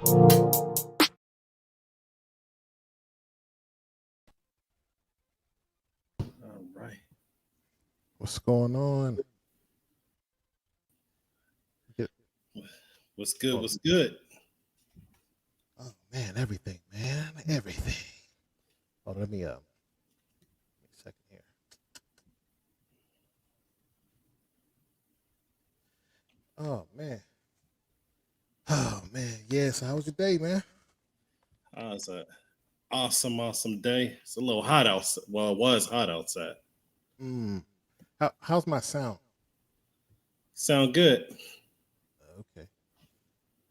All right. What's going on? What's good? Oh, What's good? oh man, everything, man, everything. Hold on, let me give me a second here. Oh man, oh man, yeah. So how was your day, man? It's a awesome day. It's a little hot outside. Well, it was hot outside. Mm. How's my sound? Sound good. Okay.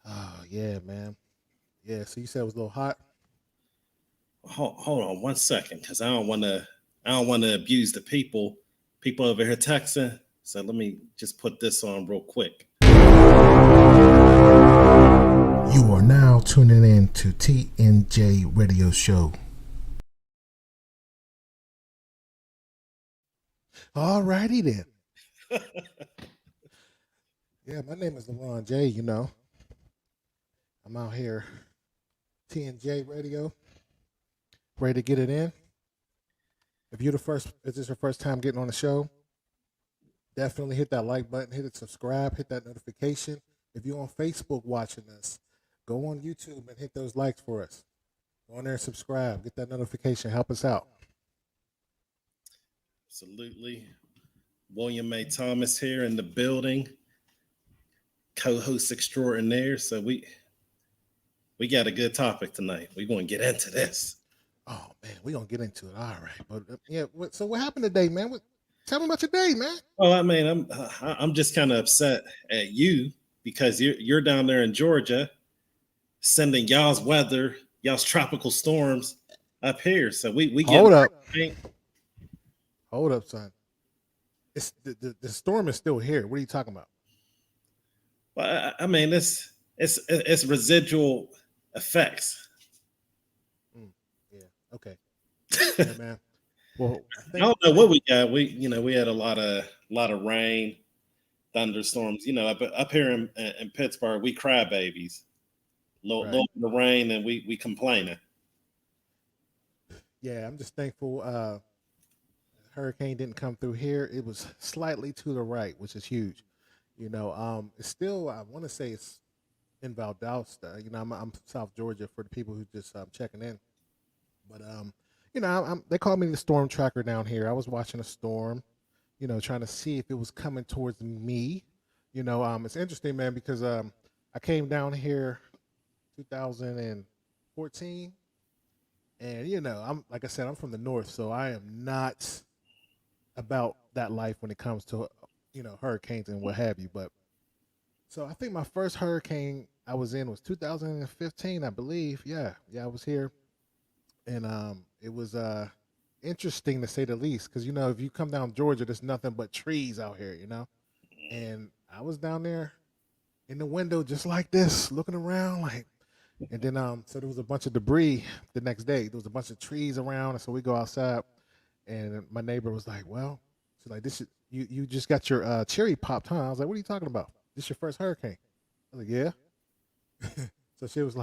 Oh yeah, man. Yeah. So you said it was a little hot. Hold on 1 second, because I don't want to abuse the people. People over here texting. So let me just put this on real quick. You are now tuning in to TNJ Radio Show. Alrighty then. Yeah, my name is Laraun J. You know, I'm out here, TNJ Radio, ready to get it in. If this is your first time getting on the show, definitely hit that like button, hit it subscribe, hit that notification. If you're on Facebook watching us, go on YouTube and hit those likes for us. Go on there and subscribe, get that notification, help us out. Absolutely. William A. Thomas here in the building, co-host extraordinaire. So we got a good topic tonight. We're going to get into this. Oh man, we're gonna get into it. All right, but yeah. So what happened today, man? Tell me about your day, man. Well, I mean, I'm just kind of upset at you because you're down there in Georgia, sending y'all's weather, y'all's tropical storms up here. So we get Hold up, son. It's the storm is still here. What are you talking about? Well, I mean, it's residual effects. Yeah. Okay. Yeah, man. Well, I don't know what we got. We had a lot of rain, thunderstorms. Up here in Pittsburgh, we cry babies. Little bit of rain and we complaining. Yeah, I'm just thankful hurricane didn't come through here. It was slightly to the right, which is huge. It's still, I want to say it's in Valdosta. I'm South Georgia for the people who just checking in. But they call me the storm tracker down here. I was watching a storm, trying to see if it was coming towards me. It's interesting, man, because I came down here 2014, and I'm like I said, I'm from the north, so I am not about that life when it comes to hurricanes and what have you. But so I think my first hurricane I was in was 2015, I believe. Yeah, I was here, and it was interesting to say the least, because if you come down Georgia, there's nothing but trees out here, and I was down there in the window just like this, looking around like. And then, so there was a bunch of debris the next day. There was a bunch of trees around, and so we go outside, and my neighbor was like, "Well," she's like, "This is you just got your cherry popped, huh?" I was like, "What are you talking about? This your first hurricane?" I was like, "Yeah." So she's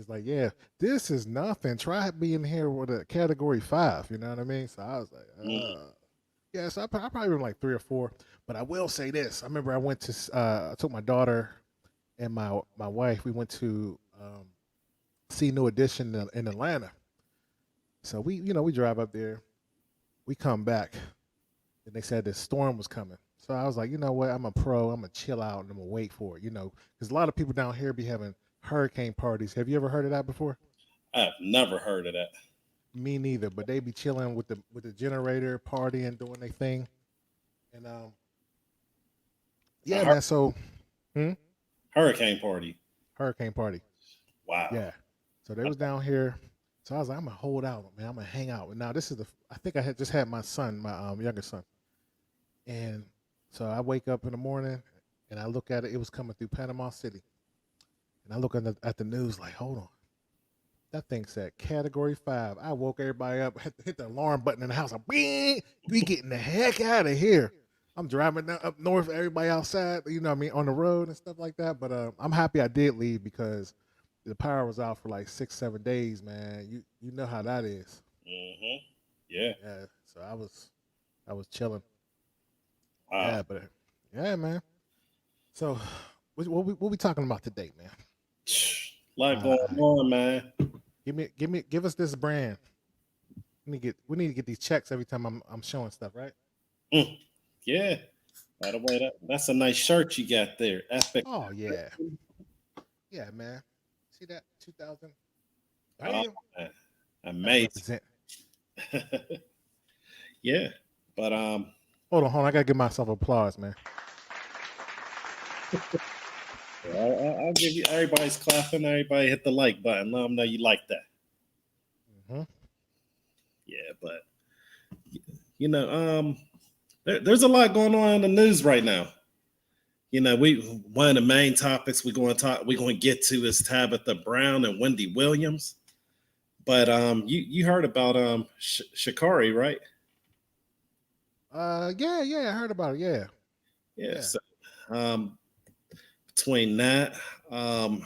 like, "Yeah, this is nothing. Try being here with a Category 5." You know what I mean? So I was like, "Yeah." So I probably been like 3 or 4. But I will say this: I remember I took my daughter and my wife. We went to see New Edition in Atlanta. So we drive up there, we come back, and they said this storm was coming. So I was like, you know what? I'm a pro. I'm gonna chill out and I'm gonna wait for it. Because a lot of people down here be having hurricane parties. Have you ever heard of that before? I've never heard of that. Me neither. But they be chilling with the generator, partying, doing their thing, and yeah, man. So, hurricane party. Hurricane party. Wow. Yeah. So they was down here. So I was like, I'm gonna hold out, man. I'm gonna hang out. And now I think I had just had my son, my younger son, and so I wake up in the morning and I look at it. It was coming through Panama City, and I look at the news like, hold on, that thing said Category 5. I woke everybody up, hit the alarm button in the house. Like, we getting the heck out of here. I'm driving up north, everybody outside, on the road and stuff like that. But I'm happy I did leave because the power was out for like 6, 7 days, man. You know how that is. Hmm. Yeah. Yeah. So I was chilling. Wow. Yeah, but yeah, man. So what we talking about today, man? A lot going Uh, on, man. give us this brand. We need to get these checks every time I'm showing stuff, right? Mm, yeah. By the way, that's a nice shirt you got there. Epic. Oh yeah, yeah, man. See that 2000? Oh, Damn. man. Gotta Amazing. represent. Yeah. But Hold on. I gotta give myself applause, man. I'll give you everybody's clapping. Everybody hit the like button. Let them know you like that. Hmm. Yeah, but there's a lot going on in the news right now. We one of the main topics we're going to get to is Tabitha Brown and Wendy Williams. But you heard about Shikari, right? Yeah. I heard about it. Yeah, Yeah. yeah. So um, between that, um,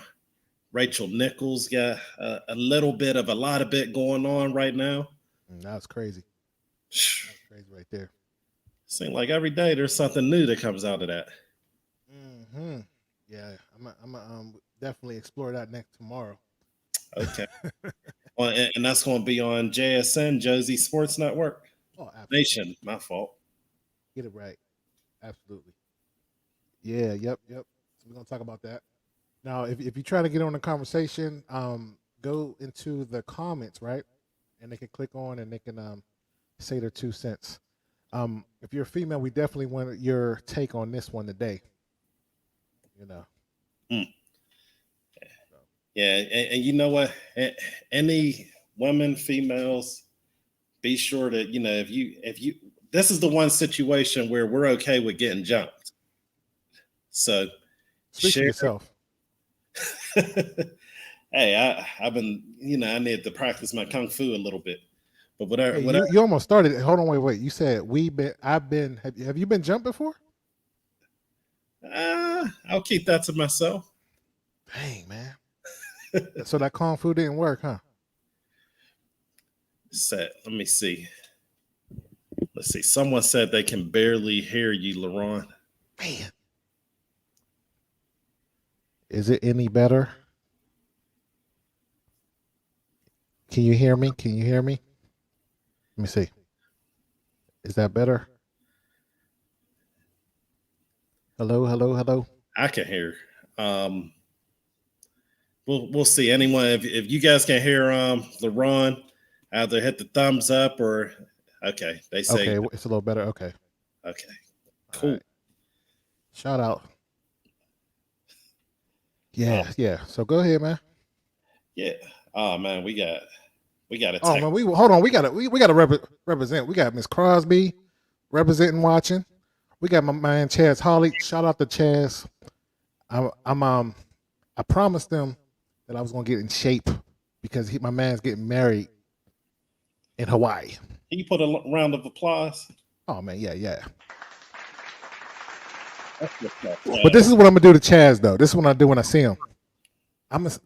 Rachel Nichols got a lot of bit going on right now. That's crazy. That's crazy right there. Seems like every day there's something new that comes out of that. Hmm. Yeah, I'm definitely explore that next tomorrow. Okay. Well, and that's going to be on JSN, Josie Sports Network. Oh, absolutely. Nation, my fault. Get it right. Absolutely. Yeah. Yep. So we're gonna talk about that. Now, if you try to get on the conversation, go into the comments, right? And they can click on and they can say their 2 cents. If you're a female, we definitely want your take on this one today. You know. Mm. So, Yeah, and you know what? Any women, females, be sure that if you this is the one situation where we're okay with getting jumped. So speak for share. yourself. Hey, I've been I need to practice my kung fu a little bit, but Hey, whatever. you almost started it. Hold on, wait. You said we been. I've been. Have you been jumped before? I'll keep that to myself. Dang, man. So that kung fu didn't work, huh? Set. Let me see. Let's see. Someone said they can barely hear you, Laraun. Man, is it any better? Can you hear me? Can you hear me? Let me see. Is that better? Hello. I can hear. Um, we'll see. Anyone, if you guys can hear Laraun, either hit the thumbs up or okay. They say Okay, it's a little better. Okay. okay. All Cool. right. Shout out. Uh, Yeah. So go ahead, man. yeah. Oh man, we got a Oh tech. man, we hold on. We gotta represent. We got Miss Crosby representing, watching. We got my man Chaz Holly. Shout out to Chaz. I promised them that I was gonna get in shape because my man's getting married in Hawaii. Can you put a round of applause? Oh man, yeah. That's what's up, But this is what I'm gonna do to Chaz though. This is what I do when I see him.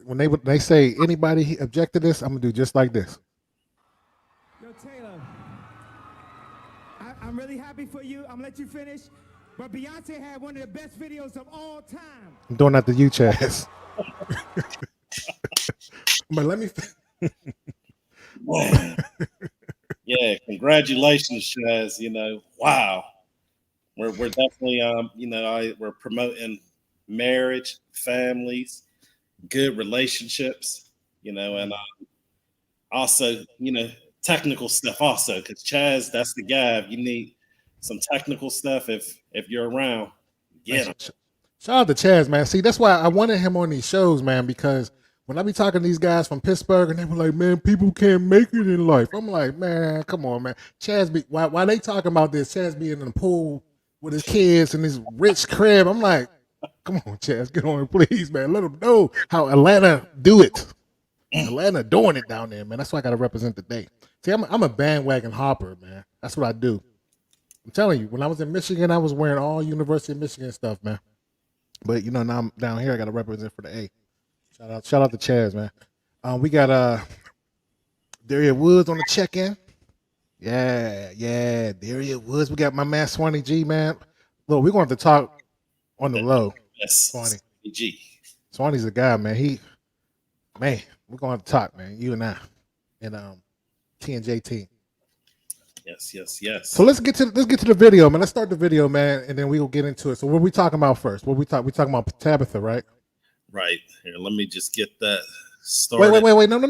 When they say anybody object to this, I'm gonna do just like this. Yo, Taylor, I'm really happy for you. I'm gonna let you finish. But Beyonce had one of the best videos of all time. I'm doing that to you, Chaz. But let me. Yeah, congratulations, Chaz. Wow. We're definitely we're promoting marriage, families, good relationships, and also, technical stuff also, because Chaz, that's the guy. If you need some technical stuff, if you're around, get him. Shout out to Chaz, man. See, that's why I wanted him on these shows, man, because when I be talking to these guys from Pittsburgh and they were like, man, people can't make it in life. I'm like, man, come on, man. Chaz, why they talking about this? Chaz being in the pool with his kids in his rich crib. I'm like, come on, Chaz, get on, please, man. Let them know how Atlanta do it. Atlanta doing it down there, man. That's why I got to represent today. See, I'm a bandwagon hopper, man. That's what I do. I'm telling you, when I was in Michigan, I was wearing all University of Michigan stuff, man. But now I'm down here. I got to represent for the A. Shout out to Chaz, man. We got Daria Woods on the check-in. Yeah, Daria Woods. We got my man Swanee G, man. Look, we're going to talk on the low. Yes, Swanee G. Swanee's the guy, man. We're going to talk, man. You and I, and TNJ team. Yes. So let's get to the video, man. Let's start the video, man, and then we will get into it. So what are we talking about first? We talking about Tabitha, right? Right. Here, let me just get that started. Wait. No.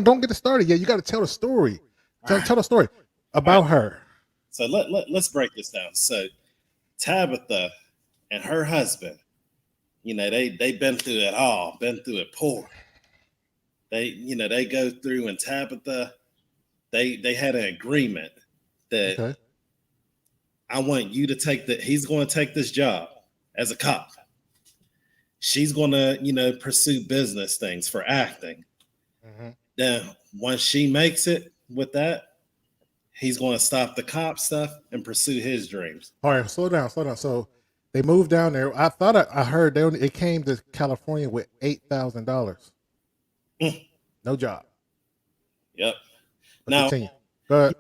Don't get it started yet. You got to tell the story. Tell the story about her. So let's break this down. So Tabitha and her husband, they've been through it all, been through it poor. They go through, and Tabitha, they had an agreement that I want you to he's going to take this job as a cop. She's going to, pursue business things for acting. Mm-hmm. Then once she makes it with that, he's going to stop the cop stuff and pursue his dreams. All right, slow down. So they moved down there. I thought I heard it came to California with $8,000. No job. Yep. But now, continue. Go ahead.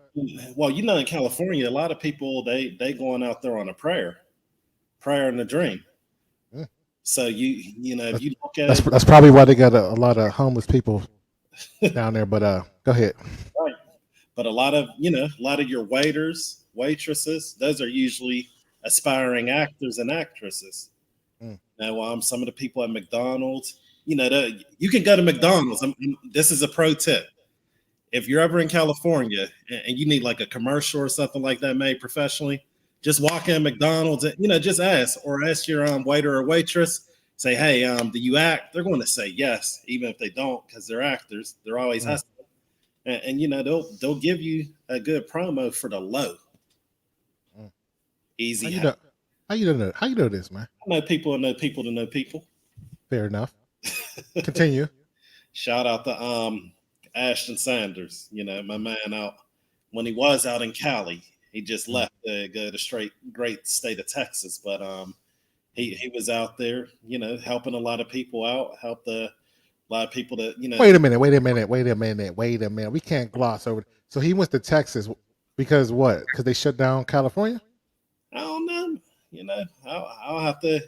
Well, in California, a lot of people they going out there on a prayer and a dream. So if you look at that's probably why they got a lot of homeless people down there. But go ahead. Right. But a lot of your waiters, waitresses, those are usually aspiring actors and actresses. Now, some of the people at McDonald's, you can go to McDonald's. This is a pro tip. If you're ever in California and you need like a commercial or something like that made professionally, just walk in McDonald's and, just ask your waiter or waitress, say, hey, do you act? They're going to say yes, even if they don't, because they're actors. They're always hustling. And they'll give you a good promo for the low. Easy. How you know this, man? I know people and know people to know people. Fair enough. Continue. Shout out to Ashton Sanders, my man out when he was out in Cali. He just left to go to great state of Texas, but he was out there, helping a lot of people out, helped a lot of people to, Wait a minute. We can't gloss over. So he went to Texas because what? Because they shut down California? I don't know. I'll have to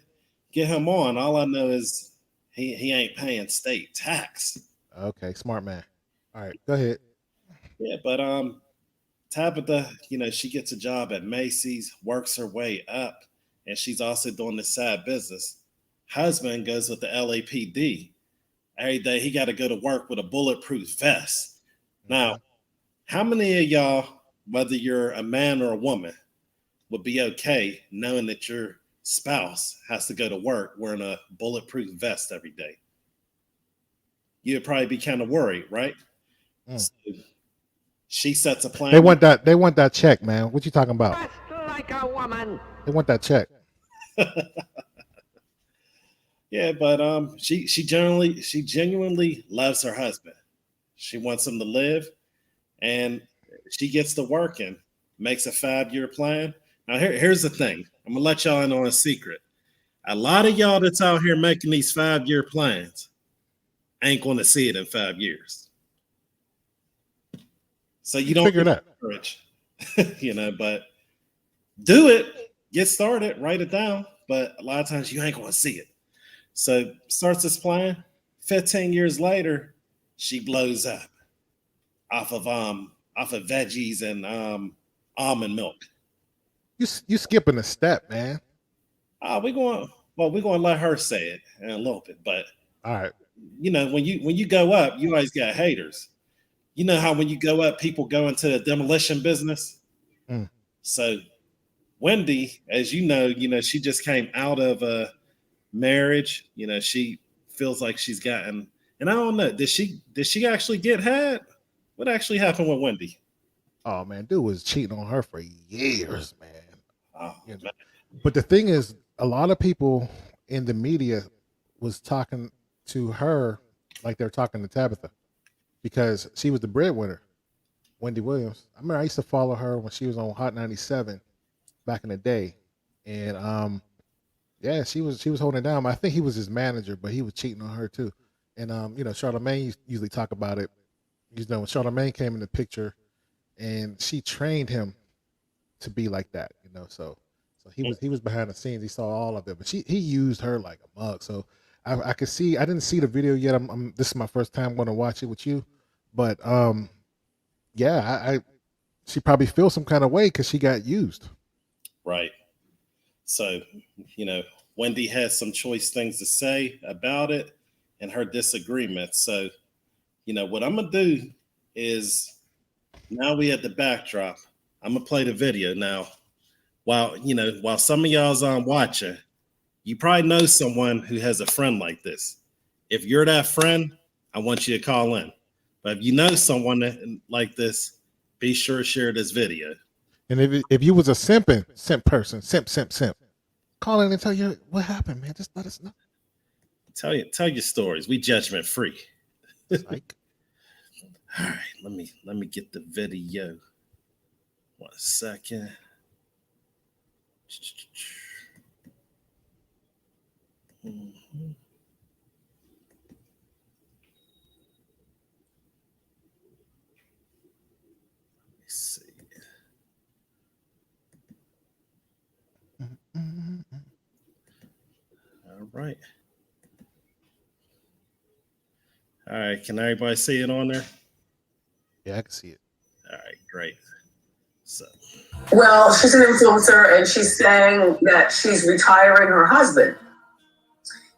get him on. All I know is he ain't paying state tax. Okay, smart man. All right, go ahead. Yeah, but Tabitha, she gets a job at Macy's, works her way up, and she's also doing this side business. Husband goes with the LAPD. Every day he got to go to work with a bulletproof vest. Now, how many of y'all, whether you're a man or a woman, would be okay knowing that your spouse has to go to work wearing a bulletproof vest every day? You'd probably be kind of worried, right? So she sets a plan. They want that check, man. What you talking about? Just like a woman. They want that check. Yeah, but she genuinely loves her husband. She wants him to live, and she gets to work and makes a 5-year plan. Now here's the thing. I'm gonna let y'all in on a secret. A lot of y'all that's out here making these 5-year plans ain't going to see it in 5 years. So you don't figure that. But do it, get started, write it down. But a lot of times you ain't going to see it. So starts this plan. 15 years later, she blows up off of veggies and almond milk. You skipping a step, man. We're going to let her say it in a little bit. But all right. When you go up, you always got haters. You know how when you go up, people go into the demolition business. So Wendy, as you know, she just came out of a marriage. She feels like she's gotten, and I don't know, did she actually get had? What actually happened with Wendy? Oh man, dude was cheating on her for years, man. Oh, man. But the thing is, a lot of people in the media was talking to her like they're talking to Tabitha because she was the breadwinner, Wendy Williams. I remember I used to follow her when she was on Hot 97 back in the day, and yeah, she was holding it down. I think he was his manager, but he was cheating on her too. And Charlamagne usually talk about it. When Charlamagne came in the picture, and she trained him to be like that. So he was behind the scenes. He saw all of it, but he used her like a mug. So I could see. I didn't see the video yet. This is my first time going to watch it with you, but yeah, she probably feels some kind of way because she got used. Right. So, Wendy has some choice things to say about it and her disagreements. So, what I'm going to do is, now we at the backdrop, I'm going to play the video. Now, while some of y'all's on watching, you probably know someone who has a friend like this. If you're that friend, I want you to call in. But if you know someone like this, be sure to share this video. And if you was a simp person, simp, call in and tell you what happened, man. Just let us know. Tell your stories. We judgment free. Like. All right, let me get the video. 1 second. Mm-hmm. See. All right. All right. Can everybody see it on there? Yeah, I can see it. All right, great. So. Well, she's an influencer, and she's saying that she's retiring her husband.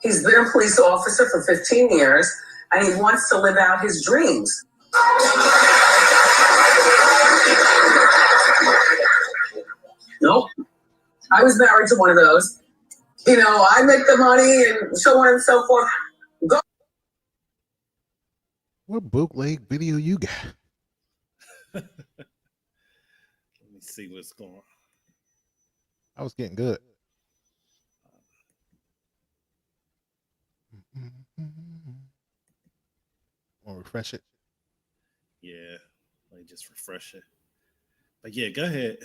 He's been a police officer for 15 years, and he wants to live out his dreams. Nope. I was married to one of those. I make the money and so on and so forth. Go. What bootleg video you got? Let me see what's going on. I was getting good. Want to refresh it? Yeah, let me just refresh it. But yeah, go ahead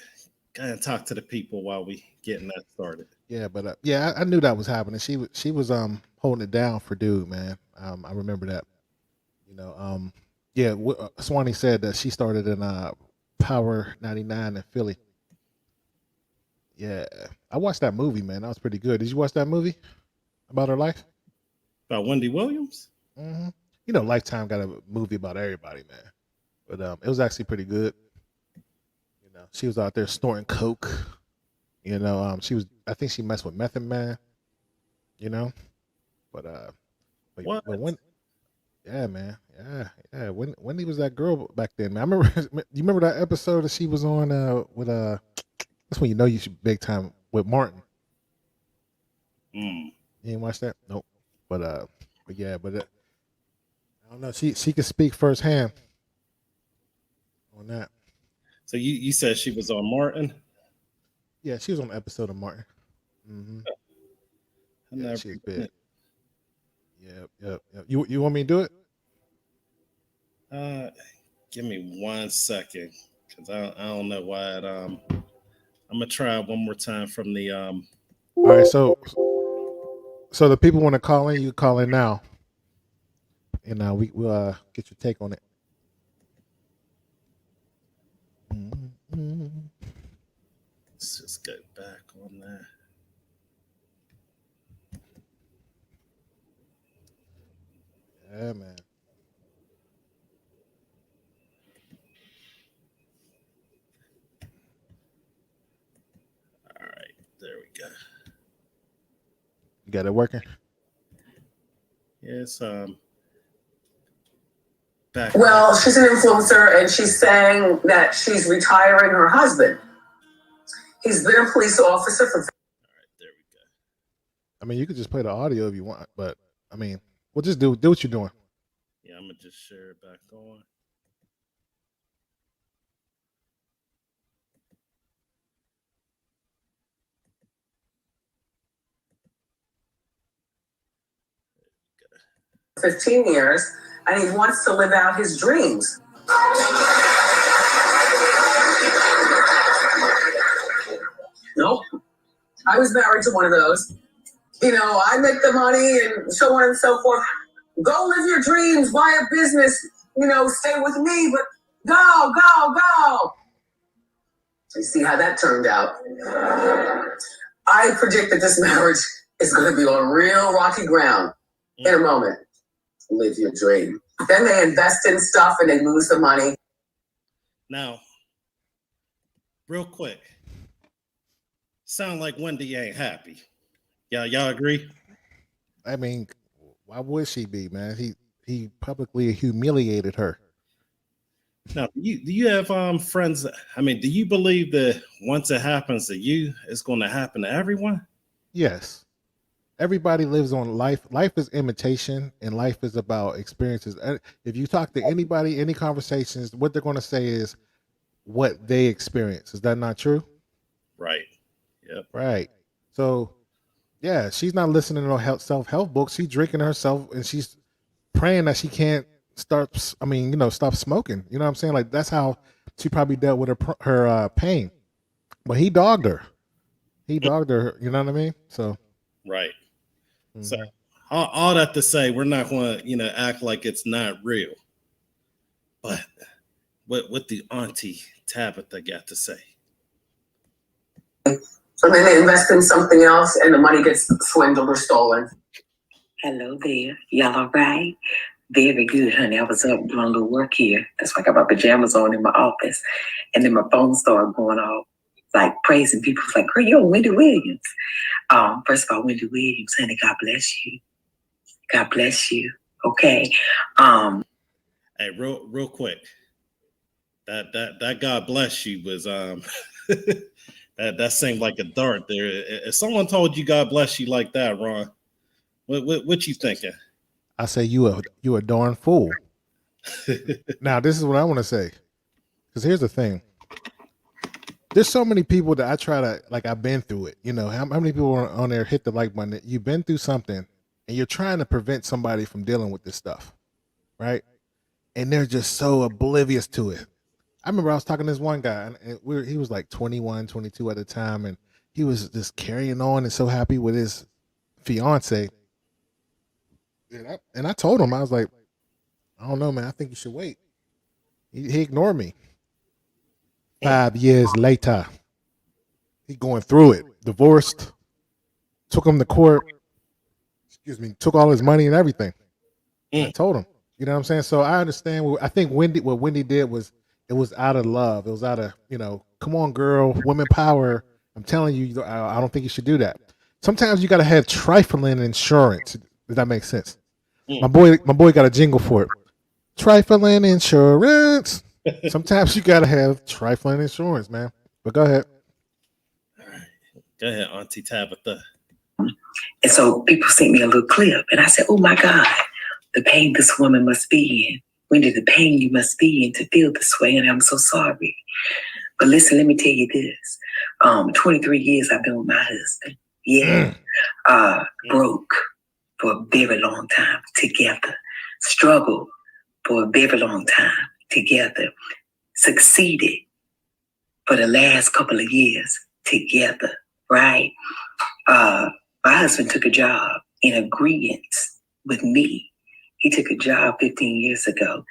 and talk to the people while we getting that started. Yeah, but I knew that was happening. She was holding it down for dude, man. I remember that. Swanee said that she started in Power 99 in Philly. Yeah, I watched that movie, man. That was pretty good. Did you watch that movie about her life? About Wendy Williams? Mm-hmm. Lifetime got a movie about everybody, man. But it was actually pretty good. She was out there snorting coke. I think she messed with Method Man. But when, yeah, man, yeah. Wendy was that girl back then, man. I remember. You remember that episode that she was on with That's when you should big time with Martin. You ain't watch that? Nope. But I don't know. She could speak firsthand on that. So you said she was on Martin? Yeah, she was on the episode of Martin. Mm-hmm. Yeah, she was big. Yep. You want me to do it? Give me 1 second, because I don't know why it, I'm gonna try one more time from the All right, so the people want to call in, you call in now. And we'll get your take on it. Let's just go back on that. Yeah, man. All right, there we go. You got it working? Yes, back. Well, she's an influencer, and she's saying that she's retiring her husband. He's been a police officer for. All right, there we go. I mean, you could just play the audio if you want, but I mean, we'll just do what you're doing. Yeah, I'm gonna just share it back on. For 15 years, and he wants to live out his dreams. Nope. I was married to one of those. I make the money and so on and so forth. Go live your dreams, buy a business, stay with me, but go, go, go. You see how that turned out. I predict that this marriage is going to be on real rocky ground in a moment. Live your dream. Then they invest in stuff and they lose the money. Now, real quick, sound like Wendy ain't happy. Y'all agree? I mean, why would she be, man? He publicly humiliated her. Now, do you have friends? I mean, do you believe that once it happens to you, it's going to happen to everyone? Yes. Everybody lives on life. Life is imitation, and life is about experiences. If you talk to anybody, any conversations, what they're going to say is what they experience. Is that not true? Right. Yep. Right. So, yeah, she's not listening to no self-help books. She's drinking herself, and she's praying that she can't stop smoking. You know what I'm saying? Like, that's how she probably dealt with her pain. But he dogged her. You know what I mean? So, right. Mm-hmm. So all that to say, we're not going to, act like it's not real. But what the Auntie Tabitha got to say? And then they invest in something else and the money gets swindled or stolen. Hello there. Y'all all right? Very good, honey. I was up doing a little work here. That's why I got my pajamas on in my office. And then my phone started going off, like praising people. Like, girl, you're Wendy Williams. First of all, Wendy Williams, honey, God bless you. God bless you. Okay. Hey, real quick. That God bless you was that seemed like a dart there. If someone told you God bless you like that, Ron, what you thinking? I say you a darn fool. Now, this is what I want to say. Because here's the thing. There's so many people that I try to, like, I've been through it. How many people on there hit the like button? You've been through something and you're trying to prevent somebody from dealing with this stuff, right? And they're just so oblivious to it. I remember I was talking to this one guy, and he was like 21, 22 at the time, and he was just carrying on and so happy with his fiance. And I told him, I was like, I don't know, man. I think you should wait. He ignored me. 5 years later, he going through it. Divorced, took him to court. Took all his money and everything. I told him, you know what I'm saying? So I understand. I think what Wendy did was, it was out of love. It was out of, come on, girl, women power. I'm telling you, I don't think you should do that. Sometimes you got to have trifling insurance. Does that make sense? My boy got a jingle for it. Trifling insurance. Sometimes you got to have trifling insurance, man. But go ahead. All right. Go ahead, Auntie Tabitha. And so people sent me a little clip, and I said, oh, my God, the pain this woman must be in. Wendy, the pain you must be in to feel this way, and I'm so sorry. But listen, let me tell you this. 23 years I've been with my husband. Yeah. Broke for a very long time together. Struggled for a very long time together. Succeeded for the last couple of years together, right? My husband took a job in agreement with me. He took a job 15 years ago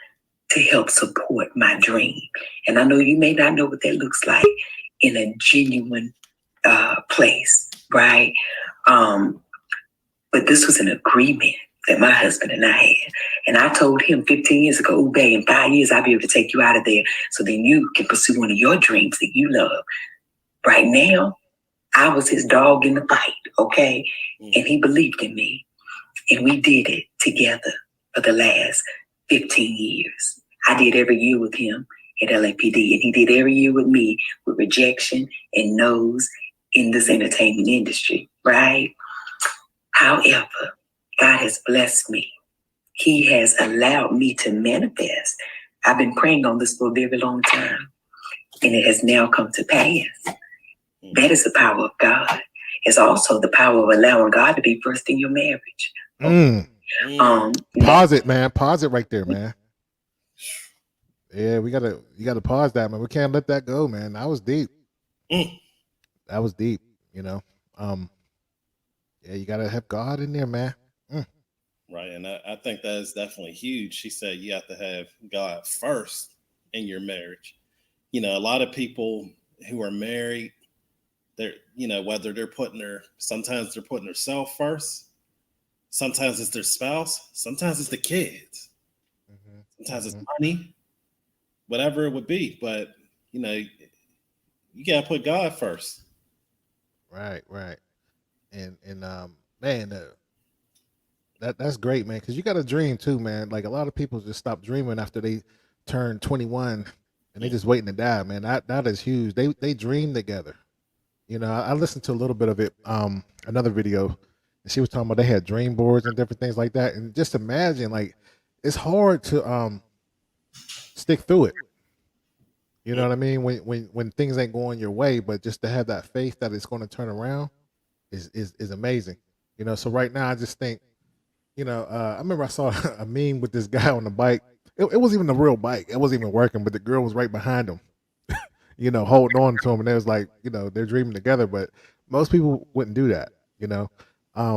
to help support my dream. And I know you may not know what that looks like in a genuine place, right? But this was an agreement that my husband and I had. And I told him 15 years ago, oh, babe, in 5 years, I'll be able to take you out of there so then you can pursue one of your dreams that you love. Right now, I was his dog in the fight, okay? And he believed in me. And we did it together for the last 15 years. I did every year with him at LAPD, and he did every year with me with rejection and no's in this entertainment industry, right? However, God has blessed me. He has allowed me to manifest. I've been praying on this for a very long time, and it has now come to pass. That is the power of God. It's also the power of allowing God to be first in your marriage. Pause it, man. Pause it right there, man. Yeah, you gotta pause that, man. We can't let that go, man. That was deep. That was deep, Yeah, you gotta have God in there, man. Right. And I think that is definitely huge. She said you have to have God first in your marriage. You know, a lot of people who are married, they're, you know, whether sometimes they're putting themselves first, sometimes it's their spouse, sometimes it's the kids, sometimes it's money, whatever it would be. But, you know, you got to put God first. Right. And man, that's great, man, because you got a dream too, man. Like a lot of people just stop dreaming after they turn 21 and they just waiting to die, man. That is huge. They dream together. You know, I listened to a little bit of it, another video, and she was talking about they had dream boards and different things like that. And just imagine, like, it's hard to stick through it. You know what I mean? When things ain't going your way, but just to have that faith that it's going to turn around is amazing. You know, so right now I just think, you know, I remember I saw a meme with this guy on the bike. It wasn't even a real bike. It wasn't even working, but the girl was right behind him, you know, holding on to him. And it was like, you know, they're dreaming together, but most people wouldn't do that, you know. I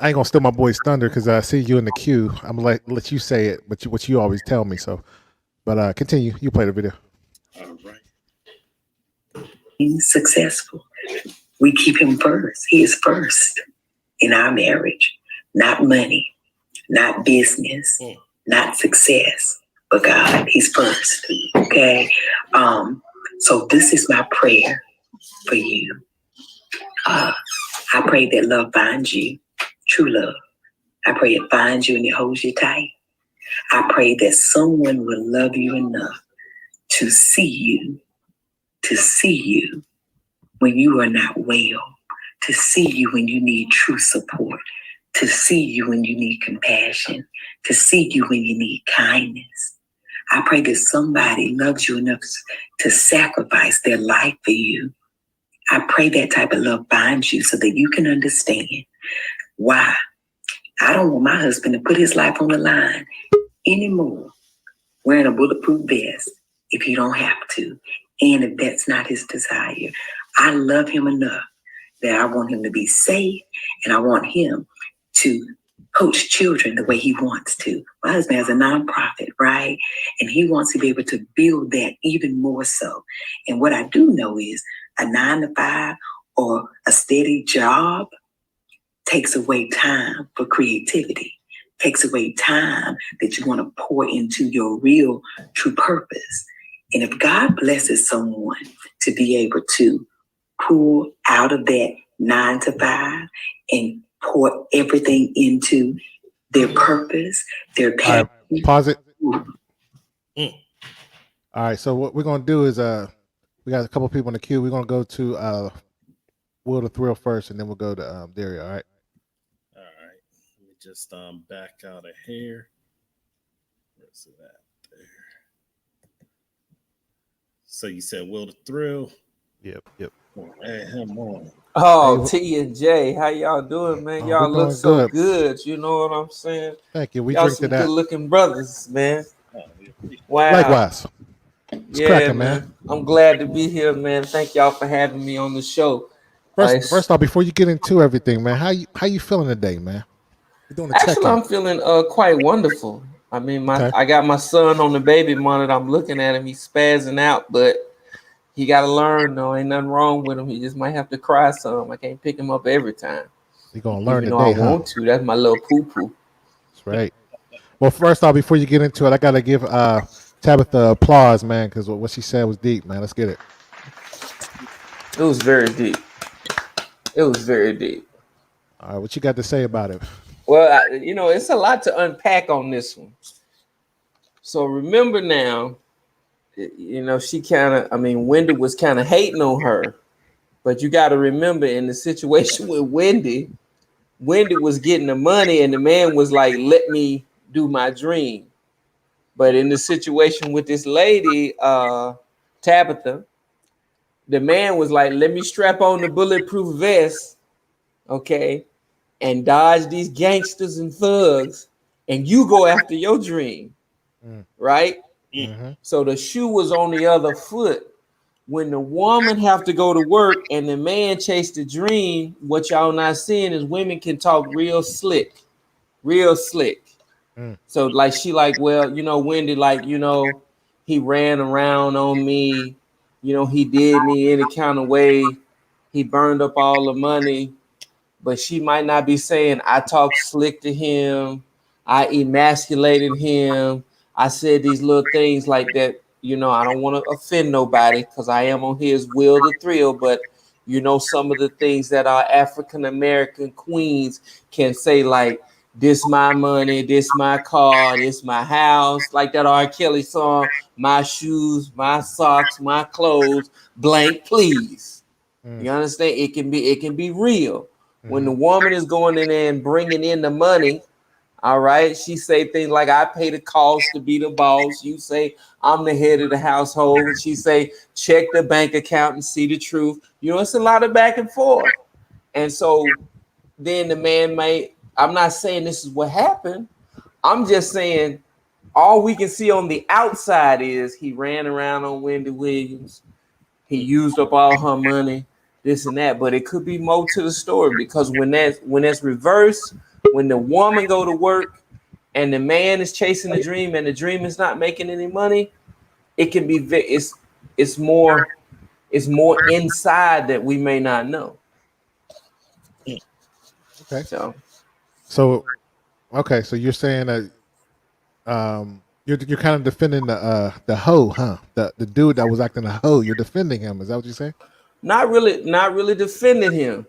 ain't gonna steal my boy's thunder because I see you in the queue. I'm gonna let you say it, but what you always tell me. So, but continue. You play the video. All right. He's successful. We keep him first. He is first in our marriage. Not money, not business, not success, but God. He's first. Okay. So this is my prayer for you. I pray that love finds you, true love. I pray it finds you and it holds you tight. I pray that someone will love you enough to see you when you are not well, to see you when you need true support, to see you when you need compassion, to see you when you need kindness. I pray that somebody loves you enough to sacrifice their life for you. I pray that type of love finds you so that you can understand why. I don't want my husband to put his life on the line anymore wearing a bulletproof vest if he don't have to, and if that's not his desire. I love him enough that I want him to be safe, and I want him to coach children the way he wants to. My husband has a nonprofit, right? And he wants to be able to build that even more so. And what I do know is a 9-to-5 or a steady job takes away time for creativity, takes away time that you want to pour into your real, true purpose. And if God blesses someone to be able to pull out of that 9-to-5 and pour everything into their purpose, their passion. All right, pause it. All right, so what we're going to do is we got a couple people in the queue. We're going to go to Will the Thrill first, and then we'll go to Daria, all right? All right. Let me just back out of here. Where's it at? There. So you said Will the Thrill? Yep. Hey, him on. Oh, TNJ, how y'all doing, man? Y'all look so good. You know what I'm saying? Thank you. We y'all drink some to that. Good-looking brothers, man. Wow. Likewise. It's cracking, man. I'm glad to be here, man. Thank y'all for having me on the show. First off, before you get into everything, man, how you feeling today, man? You're doing a Actually, I'm feeling quite wonderful. I mean, I got my son on the baby monitor. I'm looking at him. He's spazzing out, but he got to learn, though. Ain't nothing wrong with him. He just might have to cry some. I can't pick him up every time. You're going to learn today, I want to. That's my little poo-poo. That's right. Well, first off, before you get into it, I got to give Tabitha applause, man, because what she said was deep, man. Let's get it. It was very deep. All right, what you got to say about it? Well, it's a lot to unpack on this one. So remember now, she Wendy was kind of hating on her, but you got to remember in the situation with Wendy was getting the money and the man was like, let me do my dream. But in the situation with this lady, Tabitha, the man was like, let me strap on the bulletproof vest, okay, and dodge these gangsters and thugs, and you go after your dream, right? Mm-hmm. So the shoe was on the other foot. When the woman have to go to work and the man chase the dream, what y'all not seeing is women can talk real slick, real slick. So like she like, well, Wendy, like, he ran around on me, he did me any kind of way, he burned up all the money, but she might not be saying I talked slick to him, I emasculated him, I said these little things like that. I don't want to offend nobody because I am on his will to thrill, but some of the things that our African American queens can say, like, this my money, this my car, this my house, like that R. Kelly song, my shoes, my socks, my clothes, blank, please. You understand? It can be real. When the woman is going in there and bringing in the money, all right, she say things like, I pay the cost to be the boss. You say, I'm the head of the household. She say, check the bank account and see the truth. It's a lot of back and forth. And so then the man I'm not saying this is what happened. I'm just saying all we can see on the outside is he ran around on Wendy Williams. He used up all her money, this and that. But it could be more to the story, because when that's reversed, when the woman go to work and the man is chasing the dream and the dream is not making any money, it can be it's more inside that we may not know. Okay. So okay, so you're saying that you're kind of defending the hoe, huh? The dude that was acting a hoe. You're defending him. Is that what you're saying? Not really defending him.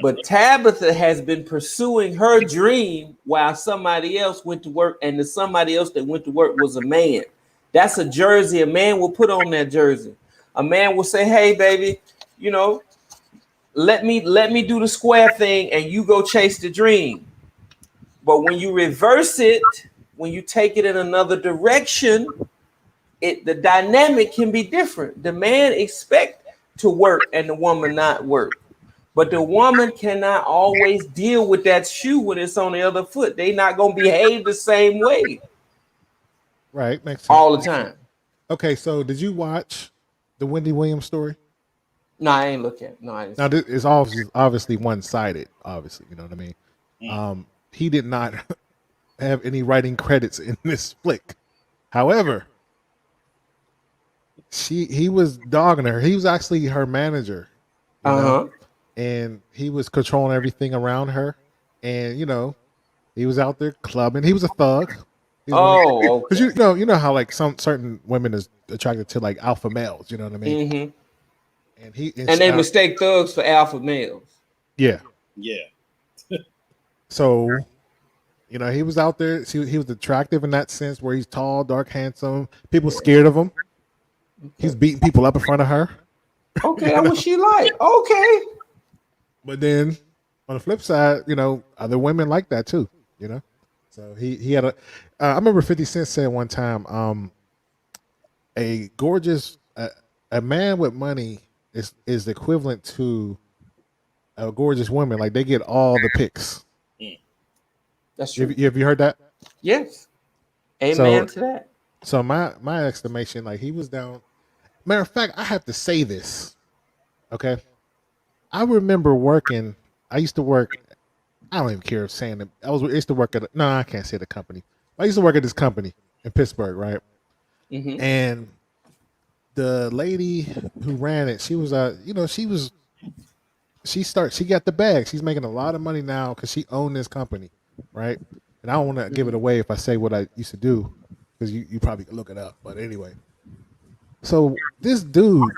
But Tabitha has been pursuing her dream while somebody else went to work, and the somebody else that went to work was a man. That's a jersey a man will put on that jersey. A man will say, hey, baby, let me do the square thing and you go chase the dream. But when you reverse it, when you take it in another direction, the dynamic can be different. The man expect to work and the woman not work. But the woman cannot always deal with that shoe when it's on the other foot. They not going to behave the same way. Right. Makes sense. All the time. Okay, so did you watch the Wendy Williams story? No, I ain't look at it. No, I didn't. Now, it's obviously one-sided, obviously. You know what I mean? He did not have any writing credits in this flick. However, he was dogging her. He was actually her manager. You know? And he was controlling everything around her. And, he was out there clubbing. He was a thug. Okay. Because you know how like some certain women is attracted to like alpha males. You know what I mean? Mm-hmm. And they mistake thugs for alpha males. Yeah. Yeah. So, he was out there. He was attractive in that sense, where he's tall, dark, handsome. People scared of him. He's beating people up in front of her. Okay, that's what she like. Okay. But then on the flip side, other women like that too, So he had I remember 50 Cent said one time, a man with money is equivalent to a gorgeous woman. Like, they get all the pics. That's true. Have you heard that? Yes. Amen to that. So my estimation, like, he was down. Matter of fact, I have to say this. Okay. I remember working. I used to work. I don't even care if saying it. I used to work at. No, I can't say the company. I used to work at this company in Pittsburgh, right? Mm-hmm. And the lady who ran it, she was she got the bag. She's making a lot of money now because she owned this company, right? And I don't want to give it away if I say what I used to do, because you probably can look it up. But anyway, so this dude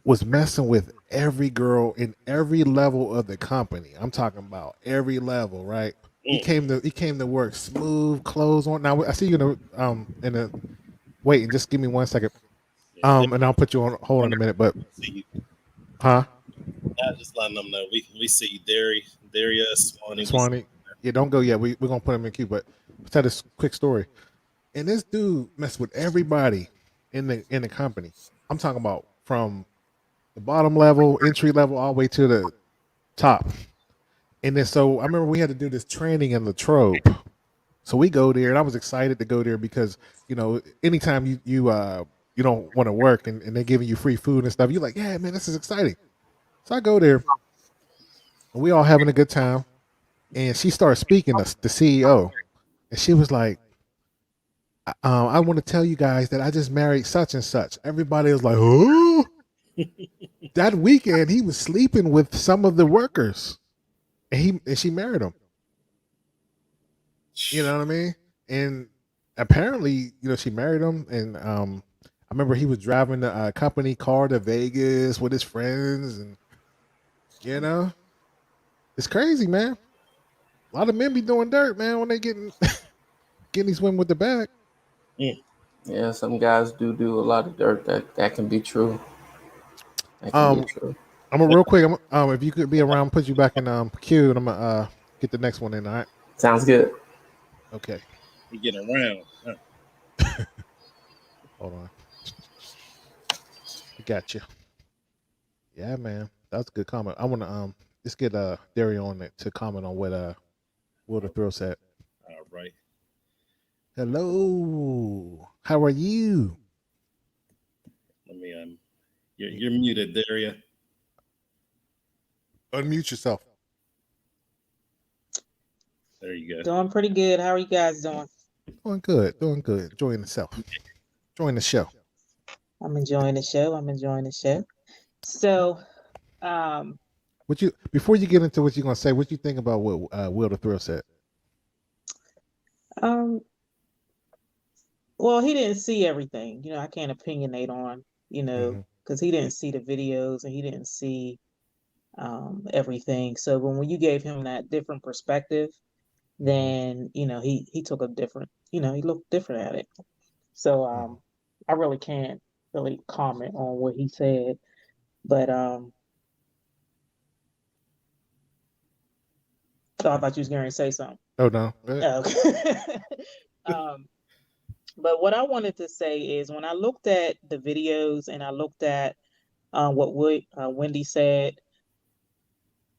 was messing with every girl in every level of the company. I'm talking about every level, right? He came to work smooth, clothes on. Now I see you in the wait, and just give me 1 second. And I'll put you on hold in a minute. But huh? I'm just letting them know we see Darius Swanee. Yeah, don't go yet. We're gonna put him in queue. But let's tell this quick story. And this dude messed with everybody in the company. I'm talking about from the bottom level, entry level, all the way to the top. And then so I remember we had to do this training in Latrobe. So we go there, and I was excited to go there because, anytime you don't want to work and they're giving you free food and stuff, you're like, yeah, man, this is exciting. So I go there, and we all having a good time. and she started speaking to the CEO, and she was like, I want to tell you guys that I just married such and such. Everybody was like, oh. That weekend, he was sleeping with some of the workers, and she married him. You know what I mean? And apparently, she married him. And I remember he was driving the company car to Vegas with his friends, and it's crazy, man. A lot of men be doing dirt, man, when they getting these women with the bag. Yeah, some guys do a lot of dirt. That can be true. That can be true. I'm gonna real quick. If you could be around, put you back in queue, and I'm gonna get the next one in. All right. Sounds good. Okay. You get around. Hold on. I got you. Yeah, man, that's a good comment. I want to let's get Dario on it to comment on what Will the Thrill said. All right. Hello. How are you? Let me you're muted, Daria. Unmute yourself. There you go. Doing pretty good. How are you guys doing? Doing good. Enjoying the show. I'm enjoying the show. So, before you get into what you're gonna say, what you think about what Will the Thrill said? Well, he didn't see everything. I can't opinionate on, because he didn't see the videos and he didn't see everything. So when you gave him that different perspective, then he took a different, he looked different at it. So I really can't really comment on what he said, but so I thought you was going to say something. Oh no. Okay. But what I wanted to say is when I looked at the videos and I looked at what Wendy said,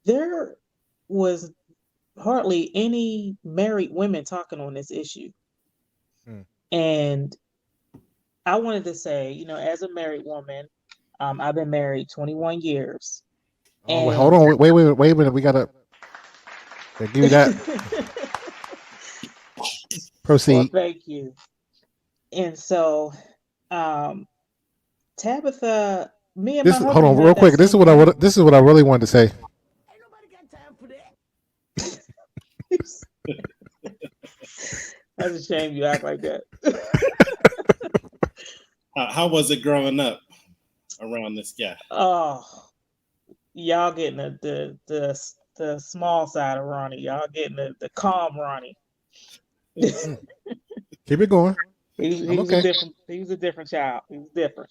there was hardly any married women talking on this issue. And I wanted to say, as a married woman, I've been married 21 years. Oh, wait, hold on. Wait a minute. We got to give you that. Proceed. Well, thank you. And so, Tabitha, me and my husband. Hold on, real quick. This is what I really wanted to say. Ain't nobody got time for that. That's a shame you act like that. How was it growing up around this guy? Oh, y'all getting the small side of Ronnie. Y'all getting the calm Ronnie. Keep it going. He was okay. He was a different child. He was different.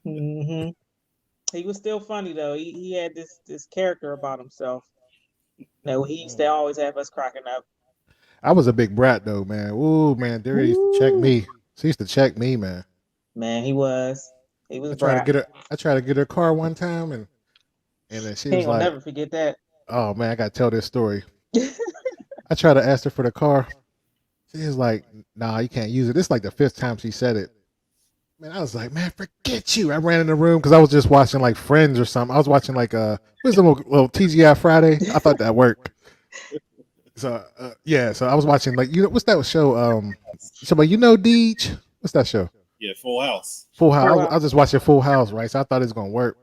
Mm-hmm. He was still funny though. He had this character about himself. He used to always have us cracking up. I was a big brat though, man. Ooh, man, Derry used to check me. She used to check me, man. Man, he was. He was. I tried to get her car one time, and then she was like, never forget that. Oh man, I gotta tell this story. I tried to ask her for the car. She was like, "Nah, you can't use it." This is like the 5th time she said it. Man, I was like, "Man, forget you." I ran in the room because I was just watching like Friends or something. I was watching like what's the little TGI Friday? I thought that worked. So so I was watching like what's that show? Deej? What's that show? Yeah, Full House. Full House. I was just watching Full House, right? So I thought it was gonna work.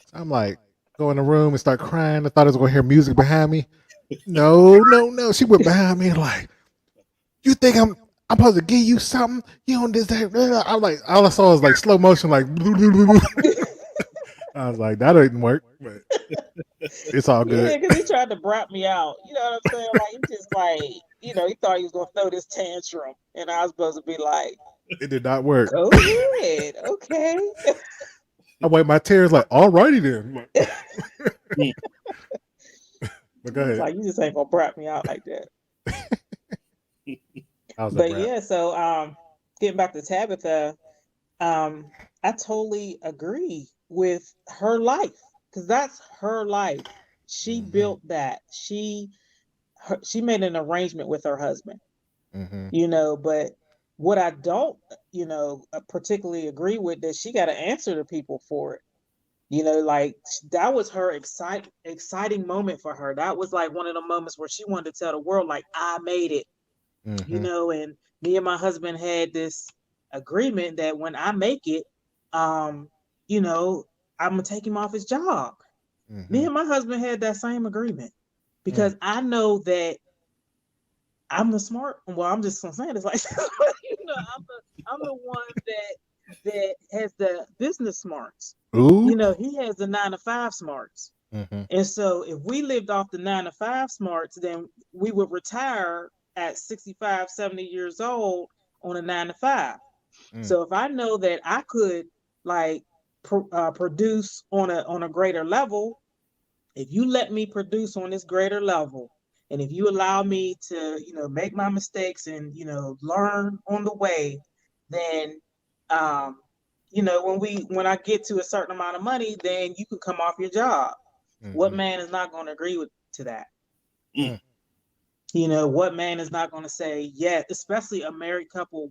So I'm like, go in the room and start crying. I thought I was gonna hear music behind me. No. She went behind me like, you think I'm supposed to give you something? You don't deserve. I'm like, all I saw was like slow motion, like. I was like, that didn't work, but it's all good. Yeah, because he tried to brat me out. You know what I'm saying? Like he just like, he thought he was gonna throw this tantrum, and I was supposed to be like, it did not work. Go ahead, okay. I wiped my tears like, all righty then. But go ahead. Like you just ain't gonna brat me out like that. So getting back to Tabitha, I totally agree with her life because that's her life. She built that. She made an arrangement with her husband. But what I don't, particularly agree with is she got to answer to people for it. You know, like that was her exciting moment for her. That was like one of the moments where she wanted to tell the world, like, I made it. You know, and me and my husband had this agreement that when I make it, you know, I'm gonna take him off his job. Me and my husband had that same agreement because I know that I'm the smart. Well, I'm just saying it's like, you know, I'm the one that has the business smarts. Ooh. You know, he has the 9-to-5 smarts. And so if we lived off the 9-to-5 smarts, then we would retire at 65, 70 years old on a 9-to-5. So if I know that I could like produce on a greater level, if you let me produce on this greater level, and if you allow me to, you know, make my mistakes and, you know, learn on the way, then you know, when I get to a certain amount of money, then you can come off your job. What man is not going to agree to that? You know, what man is not going to say, yeah, especially a married couple,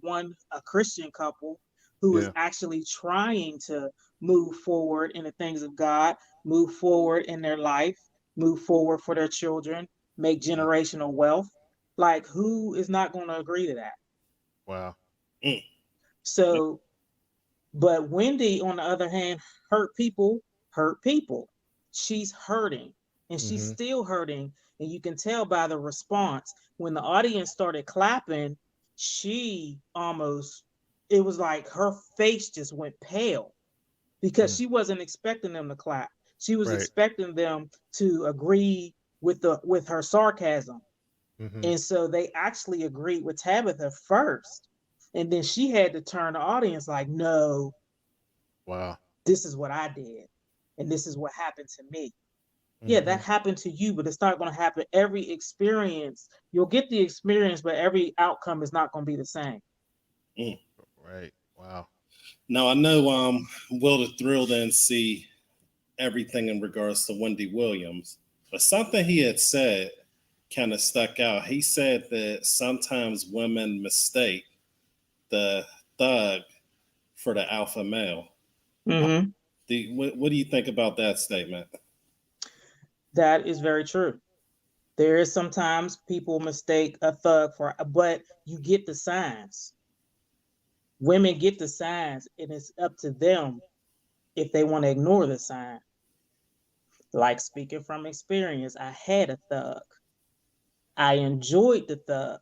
a Christian couple who is actually trying to move forward in the things of God, move forward in their life, move forward for their children, make generational wealth. Like, who is not going to agree to that? Wow. So, but Wendy, on the other hand, hurt people. She's hurting, and she's still hurting. And you can tell by the response. When the audience started clapping, it was like her face just went pale because she wasn't expecting them to clap. She was expecting them to agree with her sarcasm. And so they actually agreed with Tabitha first. And then she had to turn the audience like, no, wow, this is what I did. And this is what happened to me. Yeah, that happened to you, but it's not going to happen. Every experience, you'll get the experience, but every outcome is not going to be the same. Right. Wow. Now, I know Will the Thrill didn't see everything in regards to Wendy Williams, but something he had said kind of stuck out. He said that sometimes women mistake the thug for the alpha male. Mm-hmm. What do you think about that statement? That is very true. There is sometimes people mistake a thug but you get the signs. Women get the signs, and it's up to them if they want to ignore the sign. Like, speaking from experience, I had a thug. I enjoyed the thug.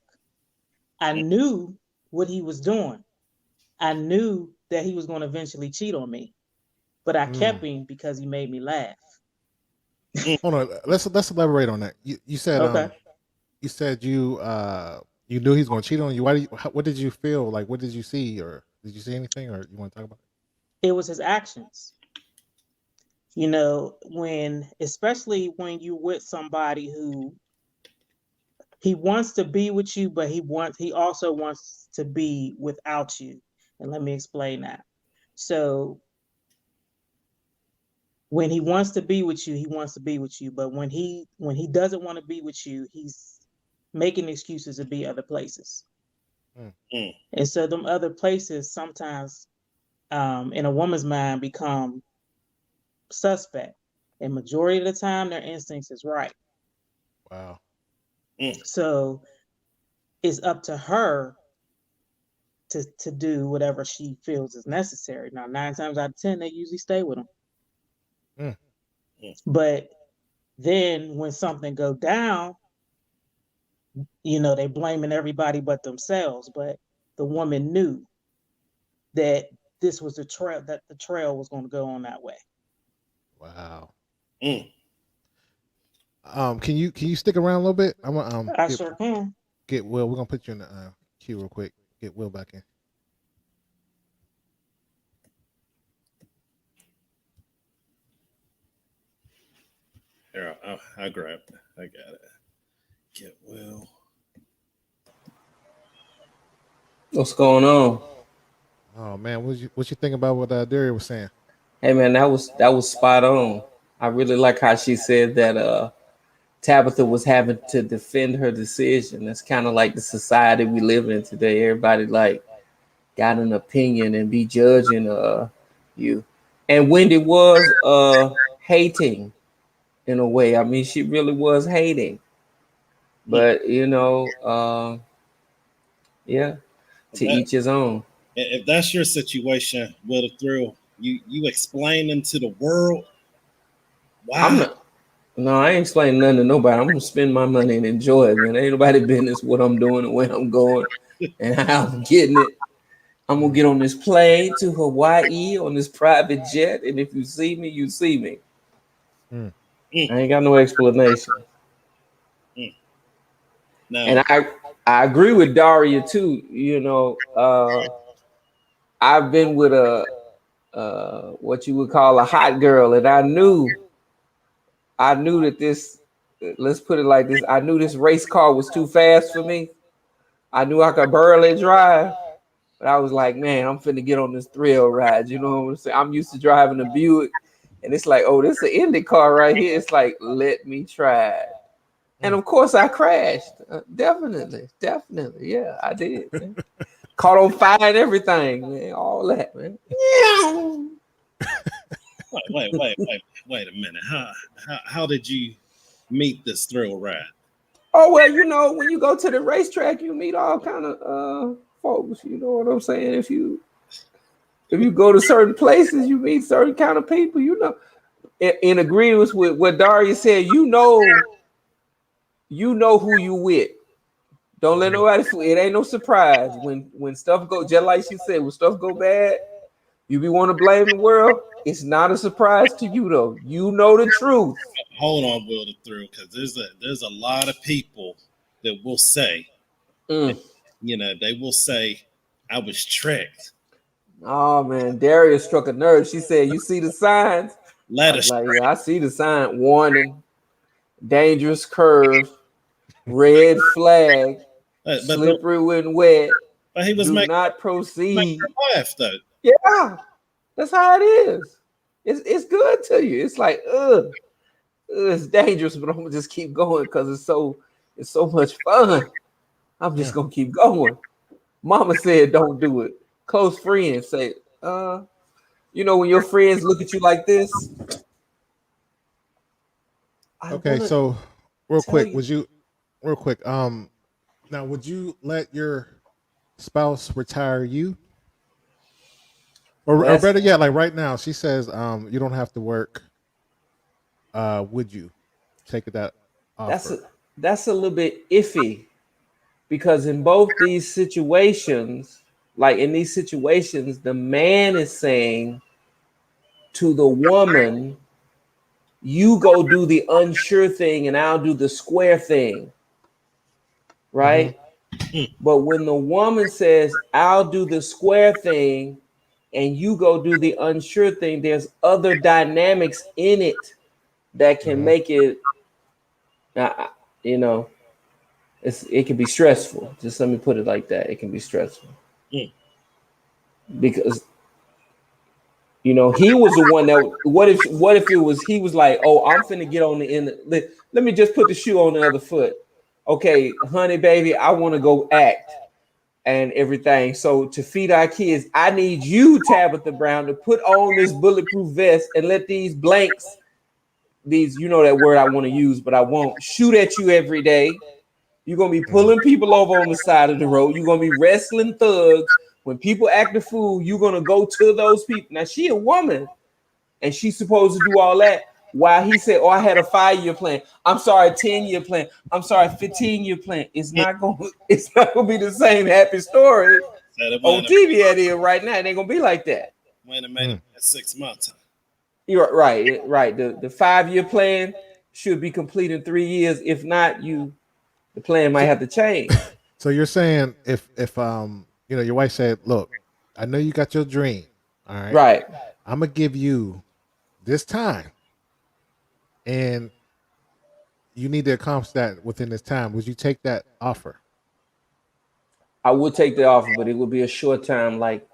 I knew what he was doing. I knew that he was going to eventually cheat on me, but I kept him because he made me laugh. Hold on, let's elaborate on that. You said Okay. You said you knew he was going to cheat on you. What did you feel like? What did you see, or did you see anything, or you want to talk about it? It was his actions. You know, especially when you're with somebody who he wants to be with you, but he also wants to be without you. And let me explain that. So when he wants to be with you, he wants to be with you. But when he doesn't want to be with you, he's making excuses to be other places. And so them other places sometimes in a woman's mind become suspect. And majority of the time their instincts is right. Wow. So it's up to her to do whatever she feels is necessary. Now, 9 times out of 10, they usually stay with him. But then when something go down, you know, they blaming everybody but themselves. But the woman knew that this was the trail was going to go on that way. Wow. Can you stick around a little bit? I sure can. Get Will. We're gonna put you in the queue real quick. Get Will back in. Here, I grab it. I got it. Get Will. What's going on? Oh man, what you think about what Daria was saying? Hey man, that was spot on. I really like how she said that Tabitha was having to defend her decision. That's kind of like the society we live in today. Everybody like got an opinion and be judging you. And Wendy was hating in a way. I mean, she really was hating. But yeah, to each his own. If that's your situation with a thrill, you explaining to the world why. No, I ain't explaining nothing to nobody. I'm gonna spend my money and enjoy it, man. Ain't nobody business what I'm doing and where I'm going and how I'm getting it. I'm gonna get on this plane to Hawaii on this private jet, and if you see me, you see me. I ain't got no explanation. No. And I agree with Daria too. You know, I've been with a what you would call a hot girl, and I knew that this. Let's put it like this: I knew this race car was too fast for me. I knew I could barely drive, but I was like, man, I'm finna get on this thrill ride. You know what I'm saying? I'm used to driving a Buick, and it's like, oh, this is an Indy car right here. It's like, let me try it. And of course, I crashed. Definitely, yeah, I did. Man. Caught on fire and everything, man. All that, man. Wait a minute. How did you meet this thrill ride? Oh well, you know, when you go to the racetrack, you meet all kind of folks. You know what I'm saying? If you go to certain places, you meet certain kind of people. You know, in agreement with what Daria said, you know who you with. Don't let nobody fool. It ain't no surprise when stuff go. Just like she said, when stuff go bad, you be want to blame the world. It's not a surprise to you though. You know the truth. Hold on, Will the Thrill, because there's a lot of people that will say, they will say, I was tricked. Oh man, Daria struck a nerve. She said, "You see the signs?" Let us. Like, yeah, I see the sign: warning, dangerous curve, red flag, slippery when wet. But he was do not proceed. Laugh though. Yeah, that's how it is. It's good to you. It's like, it's dangerous, but I'm gonna just keep going because it's so much fun. I'm just gonna keep going. Mama said, "Don't do it." Close friends say, when your friends look at you like this. Okay, so real quick, now would you let your spouse retire you? Or better yet, like right now, she says you don't have to work. Would you take that offer? That's a little bit iffy, because in both these situations, the man is saying to the woman, you go do the unsure thing and I'll do the square thing. Right? Mm-hmm. But when the woman says, I'll do the square thing and you go do the unsure thing, there's other dynamics in it that can make it, it can be stressful. Just let me put it like that. It can be stressful. Because, he was the one that, what if it was, he was like, oh, I'm finna get on the end. Let me just put the shoe on the other foot. Okay, honey, baby, I want to go act and everything. So to feed our kids, I need you, Tabitha Brown, to put on this bulletproof vest and let these blanks, that word I want to use, but I won't, shoot at you every day. You're going to be pulling people over on the side of the road. You're going to be wrestling thugs. When people act a fool, you're going to go to those people. Now, she a woman, and she's supposed to do all that. While he said, oh, I had a 5-year plan. I'm sorry, 10-year plan. I'm sorry, 15-year plan. It's not going to be the same happy story on TV at it right now. It ain't going to be like that. Wait a minute, 6 months. You're right. The 5-year plan should be complete in 3 years. If not, the plan might have to change. So you're saying if your wife said, look, I know you got your dream. All right. Right. I'm going to give you this time. And you need to accomplish that within this time. Would you take that offer? I would take the offer, but it would be a short time, like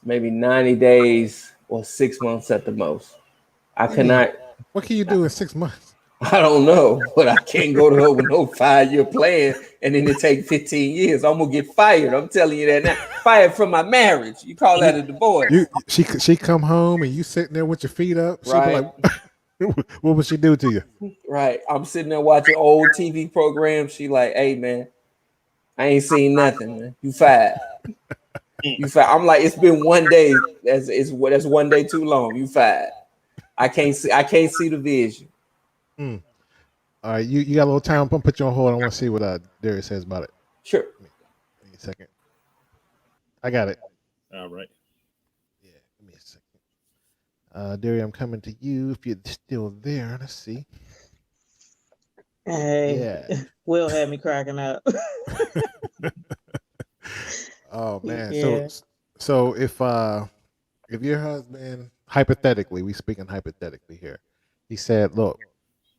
maybe 90 days or 6 months at the most. I cannot. What can you do in 6 months? I don't know, but I can't go to her with no 5-year plan and then it take 15 years. I'm gonna get fired. I'm telling you that now. Fired from my marriage. You call that a divorce? She come home and you sitting there with your feet up. She Right. be like, what would she do to you? Right. I'm sitting there watching old TV programs. She like, hey man, I ain't seen nothing, man. You fired. You fired. I'm like, it's been one day. That's one day too long. You fired. I can't see the vision. All right, you got a little time. I'm gonna put you on hold. I want to see what Darius says about it. Sure. Give me a second. I got it. All right. Yeah, give me a second. Darius, I'm coming to you if you're still there. Let's see. Hey, Yeah. Will had me cracking up. Oh man. Yeah. So if your husband, hypothetically, we speaking hypothetically here, he said, "Look,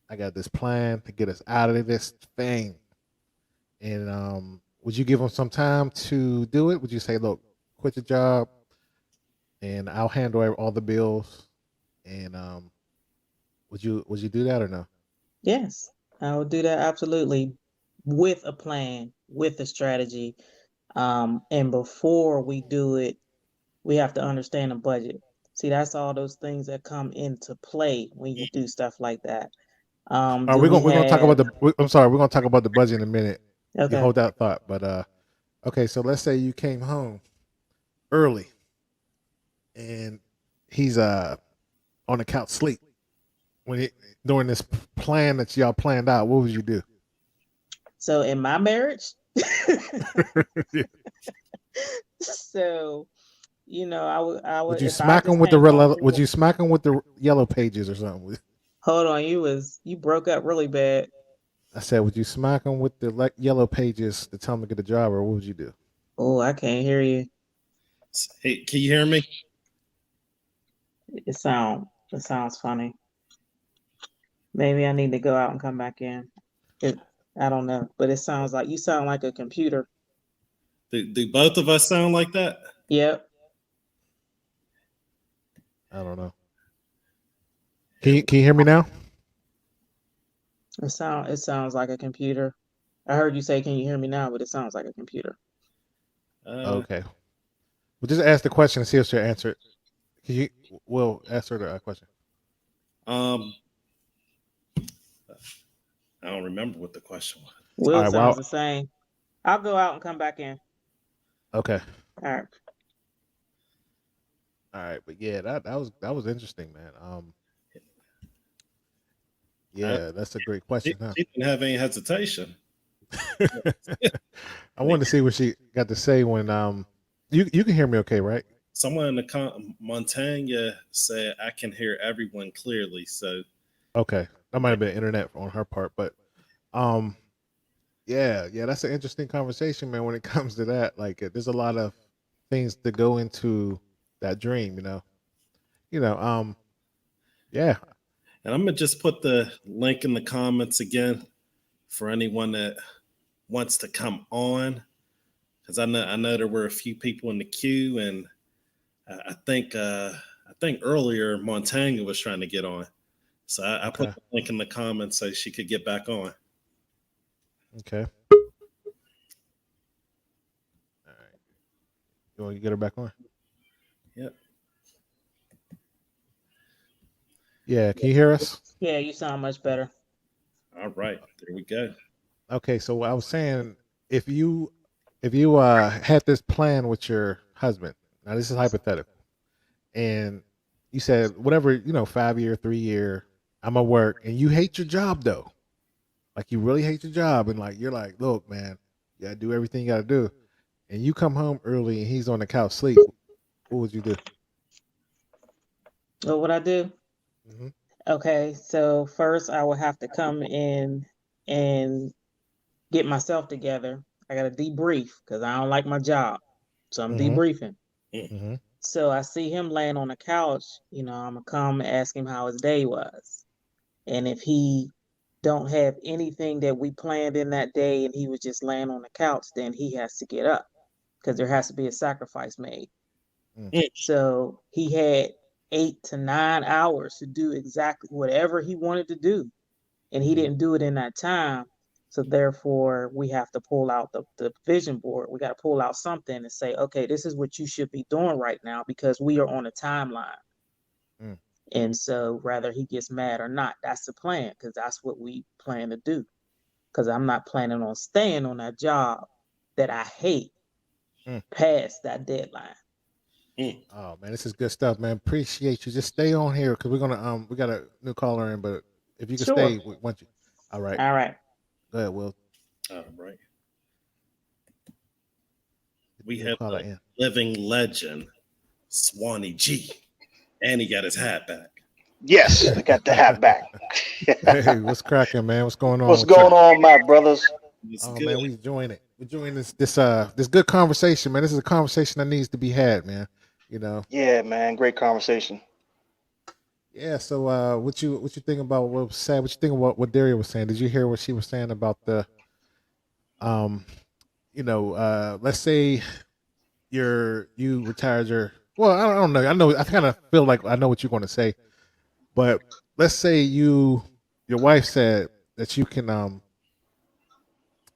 I got this plan to get us out of this thing," and would you give him some time to do it? Would you say, "Look, quit your job, and I'll handle all the bills," and would you do that or no? Yes, I would do that absolutely with a plan, with a strategy. And before we do it, we have to understand the budget. See, that's all those things that come into play when you do stuff like that. Do We're we gonna talk about have- I'm sorry, we're gonna talk about the budget in a minute. Okay. You hold that thought, but okay. So let's say you came home early, and he's on the couch sleep during this plan that y'all planned out. What would you do? So in my marriage, so I would. Would you if I smack just him with the came home would you smack him with the yellow pages or something? Hold on, you broke up really bad. I said, would you smack him with the yellow pages to tell him to get a job, or what would you do? Oh, I can't hear you. Hey, can you hear me? It sounds funny. Maybe I need to go out and come back in. I don't know, but it sounds like you sound like a computer. Do both of us sound like that? Yep. I don't know. Can you hear me now? It sounds like a computer. I heard you say, "Can you hear me now?" But it sounds like a computer. Okay. Well, just ask the question and see if she'll answer it. We'll ask her the question. I don't remember what the question was. Will All right, sounds the same. I'll go out and come back in. Okay. All right. All right, but yeah, that was interesting, man. Yeah, that's a great question. Huh? She didn't have any hesitation. I wanted to see what she got to say when you can hear me okay, right? Someone in the Montagna said, "I can hear everyone clearly." So okay, that might have been internet on her part, but yeah, that's an interesting conversation, man. When it comes to that, like, there's a lot of things to go into that dream, yeah. And I'm gonna just put the link in the comments again for anyone that wants to come on, because I know there were a few people in the queue, and I think earlier Montagna was trying to get on, so I put the link in the comments so she could get back on. Okay. All right. You want to get her back on? Yep. Yeah. Can you hear us? Yeah, you sound much better. All right, there we go. Okay. So I was saying, if you had this plan with your husband, now this is hypothetical, and you said whatever, 5-year, 3-year, I'm gonna work, and you hate your job though, like you really hate your job, and like you're like, look, man, you gotta do everything you gotta do, and you come home early and he's on the couch sleep, what would you do? What would I do? Mm-hmm. Okay, so first I would have to come in and get myself together. I got to debrief because I don't like my job. So I'm debriefing. Mm-hmm. So I see him laying on the couch, I'm going to come and ask him how his day was. And if he don't have anything that we planned in that day and he was just laying on the couch, then he has to get up because there has to be a sacrifice made. So he had 8 to 9 hours to do exactly whatever he wanted to do. and he didn't do it in that time. So therefore, we have to pull out the vision board. We got to pull out something and say, okay, this is what you should be doing right now because we are on a timeline. Mm. And so whether he gets mad or not, that's the plan, because that's what we plan to do. Because I'm not planning on staying on that job that I hate past that deadline. Oh man, this is good stuff, man. Appreciate you. Just stay on here because we're gonna we got a new caller in, but if you can Sure. stay, we want you. All right. All right. Go ahead, Will. All right. We have caller a in. living legend, Swanee G, and he got his hat back. Yes, I got the hat back. Hey, what's cracking, man? What's going on? What's going on, my brothers? It's Oh good. man, we enjoying it. We're enjoying this good conversation, man. This is a conversation that needs to be had, man. You know. Yeah, man, great conversation. Yeah. So, what you think about what was said? What you think about what Daria was saying? Did you hear what she was saying about the, let's say you retired your. Well, I don't know. I kind of feel like I know what you're going to say, but let's say your wife said that you can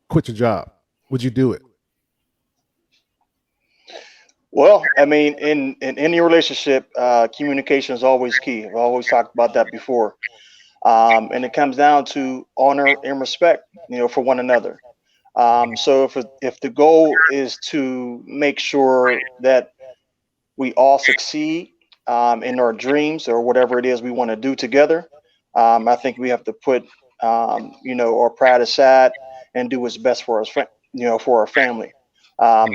quit your job. Would you do it? Well, I mean, in any relationship, communication is always key. I've always talked about that before, and it comes down to honor and respect, for one another. So if the goal is to make sure that we all succeed in our dreams or whatever it is we want to do together, I think we have to put our pride aside and do what's best for us, for our family.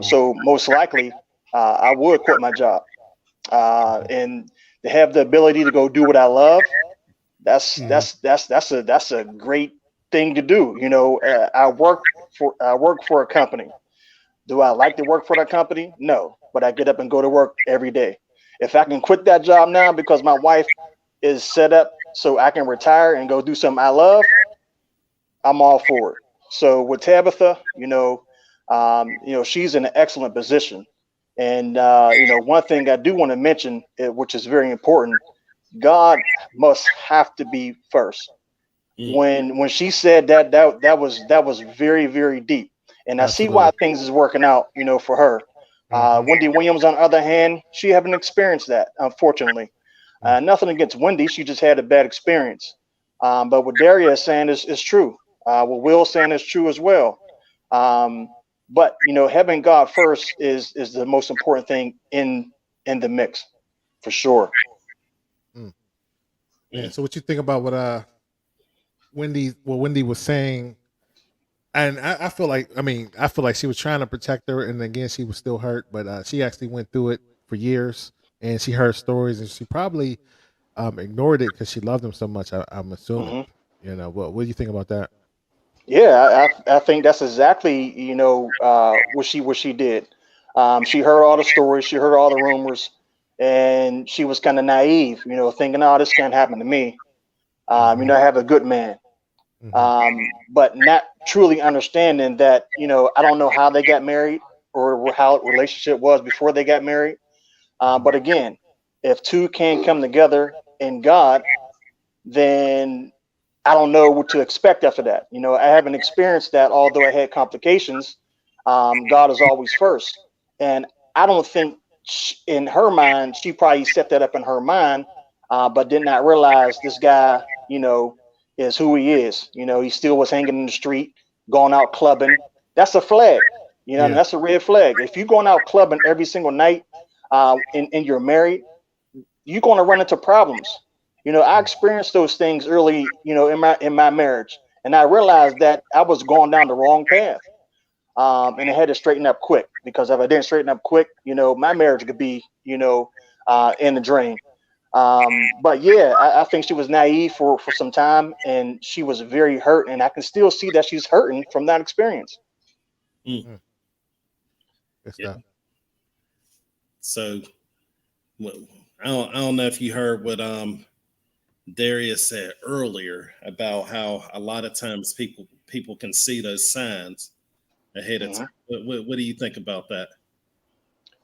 So most likely, I would quit my job, and to have the ability to go do what I love. That's a great thing to do. I work for a company. Do I like to work for that company? No, but I get up and go to work every day. If I can quit that job now because my wife is set up so I can retire and go do something I love, I'm all for it. So with Tabitha, she's in an excellent position. And, one thing I do want to mention, which is very important, God must have to be first. When she said that was very, very deep. And I see why things is working out, for her. Wendy Williams, on the other hand, she haven't experienced that, unfortunately. Nothing against Wendy. She just had a bad experience. But what Daria is saying is true. What Will's saying is true as well. But having God first is the most important thing in the mix, for sure. Yeah. So what you think about what Wendy was saying? And I feel like she was trying to protect her, and again she was still hurt, but she actually went through it for years, and she heard stories, and she probably ignored it because she loved him so much. I'm assuming. What do you think about that? Yeah, I think that's exactly what she did. She heard all the stories, she heard all the rumors, and she was kind of naive, thinking, "Oh, this can't happen to me." I have a good man, but not truly understanding that I don't know how they got married or how the relationship was before they got married. But again, if two can come together in God, then I don't know what to expect after that. I haven't experienced that, although I had complications. God is always first. And I don't think in her mind, she probably set that up in her mind, but did not realize this guy, is who he is. He still was hanging in the street, going out clubbing. That's a flag, and that's a red flag. If you're going out clubbing every single night and you're married, you're going to run into problems. I experienced those things early, in my marriage, and I realized that I was going down the wrong path, and I had to straighten up quick, because if I didn't straighten up quick, my marriage could be, in the drain. But yeah, I think she was naive for some time, and she was very hurt, and I can still see that she's hurting from that experience. Good stuff. So, I don't know if you heard what Darius said earlier about how a lot of times people can see those signs ahead of time. What do you think about that?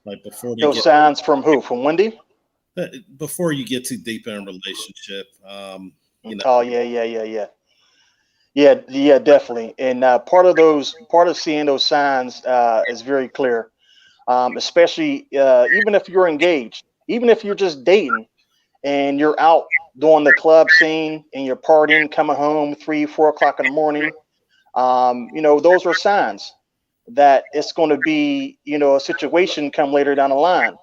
Like before those signs from who? From Wendy? Before you get too deep in a relationship, Oh yeah. Yeah, definitely. And part of seeing those signs is very clear. Especially even if you're engaged, even if you're just dating and you're out doing the club scene and you're partying, coming home 3, 4 o'clock in the morning. Those are signs that it's going to be, a situation come later down the line.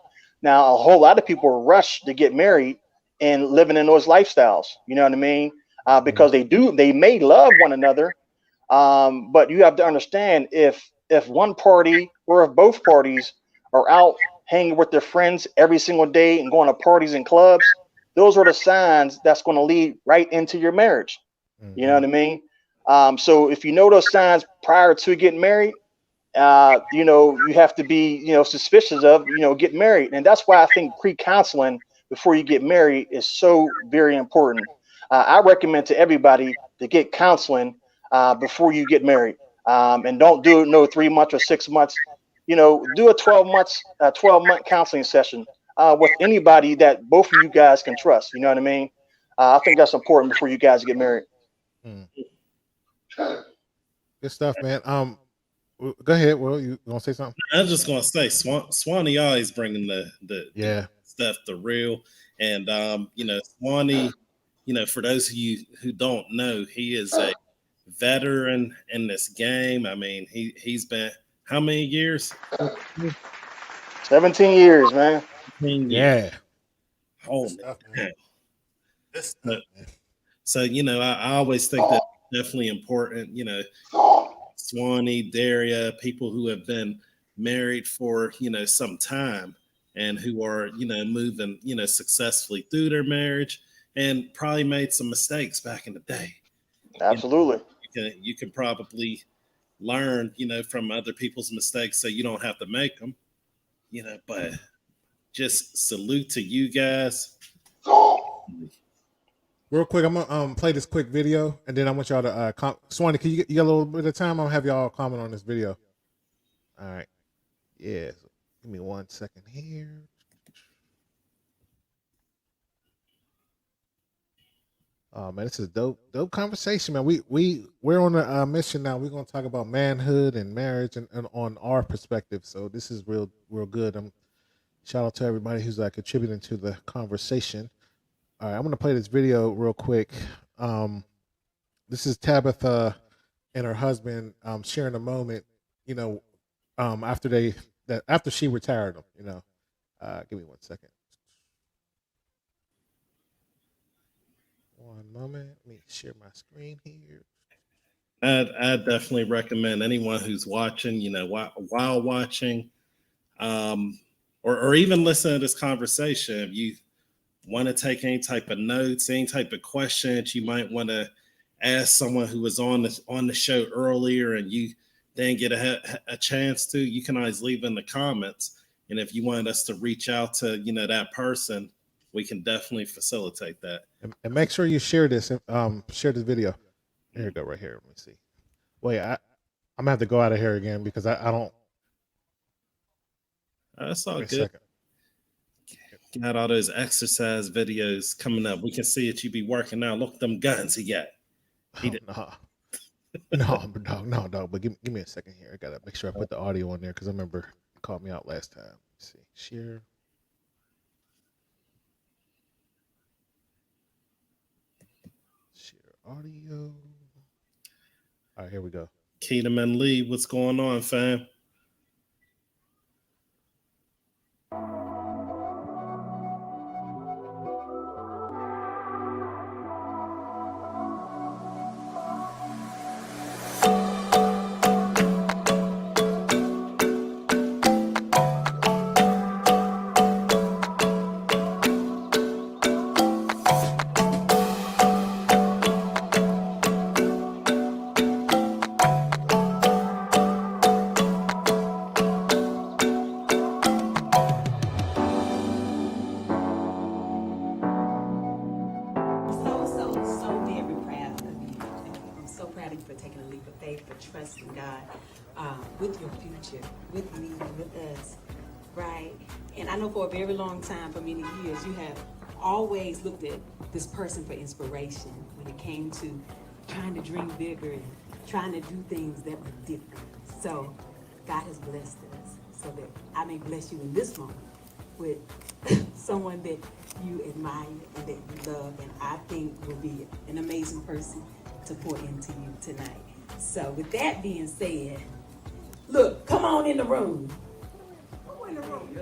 Now, a whole lot of people rush to get married and living in those lifestyles. You know what I mean? Because they may love one another, but you have to understand if one party or if both parties are out hanging with their friends every single day and going to parties and clubs, those are the signs that's going to lead right into your marriage. You know what I mean? So if you know those signs prior to getting married, you have to be, suspicious of, getting married. And that's why I think pre-counseling before you get married is so very important. I recommend to everybody to get counseling before you get married. And don't do it no 3 months or 6 months. Do a 12-month counseling session with anybody that both of you guys can trust. You know what I mean? I think that's important before you guys get married. Good stuff, man. Go ahead. Well, you gonna say something? I was just gonna say, Swanee always bringing the stuff, the real, and Swanee. For those of you who don't know, he is a veteran in this game. I mean, he's been how many years? 17 years, man. 17 years. Yeah. Oh, man. So I always think that's definitely important. Swanee, Daria, people who have been married for some time and who are moving successfully through their marriage and probably made some mistakes back in the day. Absolutely. You can probably learn from other people's mistakes so you don't have to make them. But just salute to you guys. Real quick, I'm gonna play this quick video, and then I want y'all to Swanee, can you get a little bit of time? I'll have y'all comment on this video. All right. Yeah. So give me 1 second here. Oh man, this is dope conversation, man. We're on a mission now. We're gonna talk about manhood and marriage and on our perspective. So this is real good. Shout out to everybody who's contributing to the conversation. All right, I'm gonna play this video real quick. This is Tabitha and her husband sharing a moment, after she retired them. Give me 1 second. One moment. Let me share my screen here. I definitely recommend anyone who's watching, while watching, or even listening to this conversation, if you want to take any type of notes, any type of questions you might want to ask someone who was on the show earlier and you didn't get a chance to, you can always leave in the comments. And if you wanted us to reach out to, that person, we can definitely facilitate that. And make sure you share this video. Here you go, right here. Let me see. Wait, I'm gonna have to go out of here again because I don't. That's all good. Got all those exercise videos coming up. We can see that you be working out. Look at them guns he got. No, dog. But give me a second here. I gotta make sure I put the audio on there because I remember it called me out last time. Let's see. Share audio. All right, here we go. Keaton and Lee, what's going on, fam? Time for many years you have always looked at this person for inspiration when it came to trying to dream bigger and trying to do things that were different. So God has blessed us so that I may bless you in this moment with someone that you admire and that you love, and I think will be an amazing person to pour into you tonight. So with that being said, look, come on in the room. Come in the room.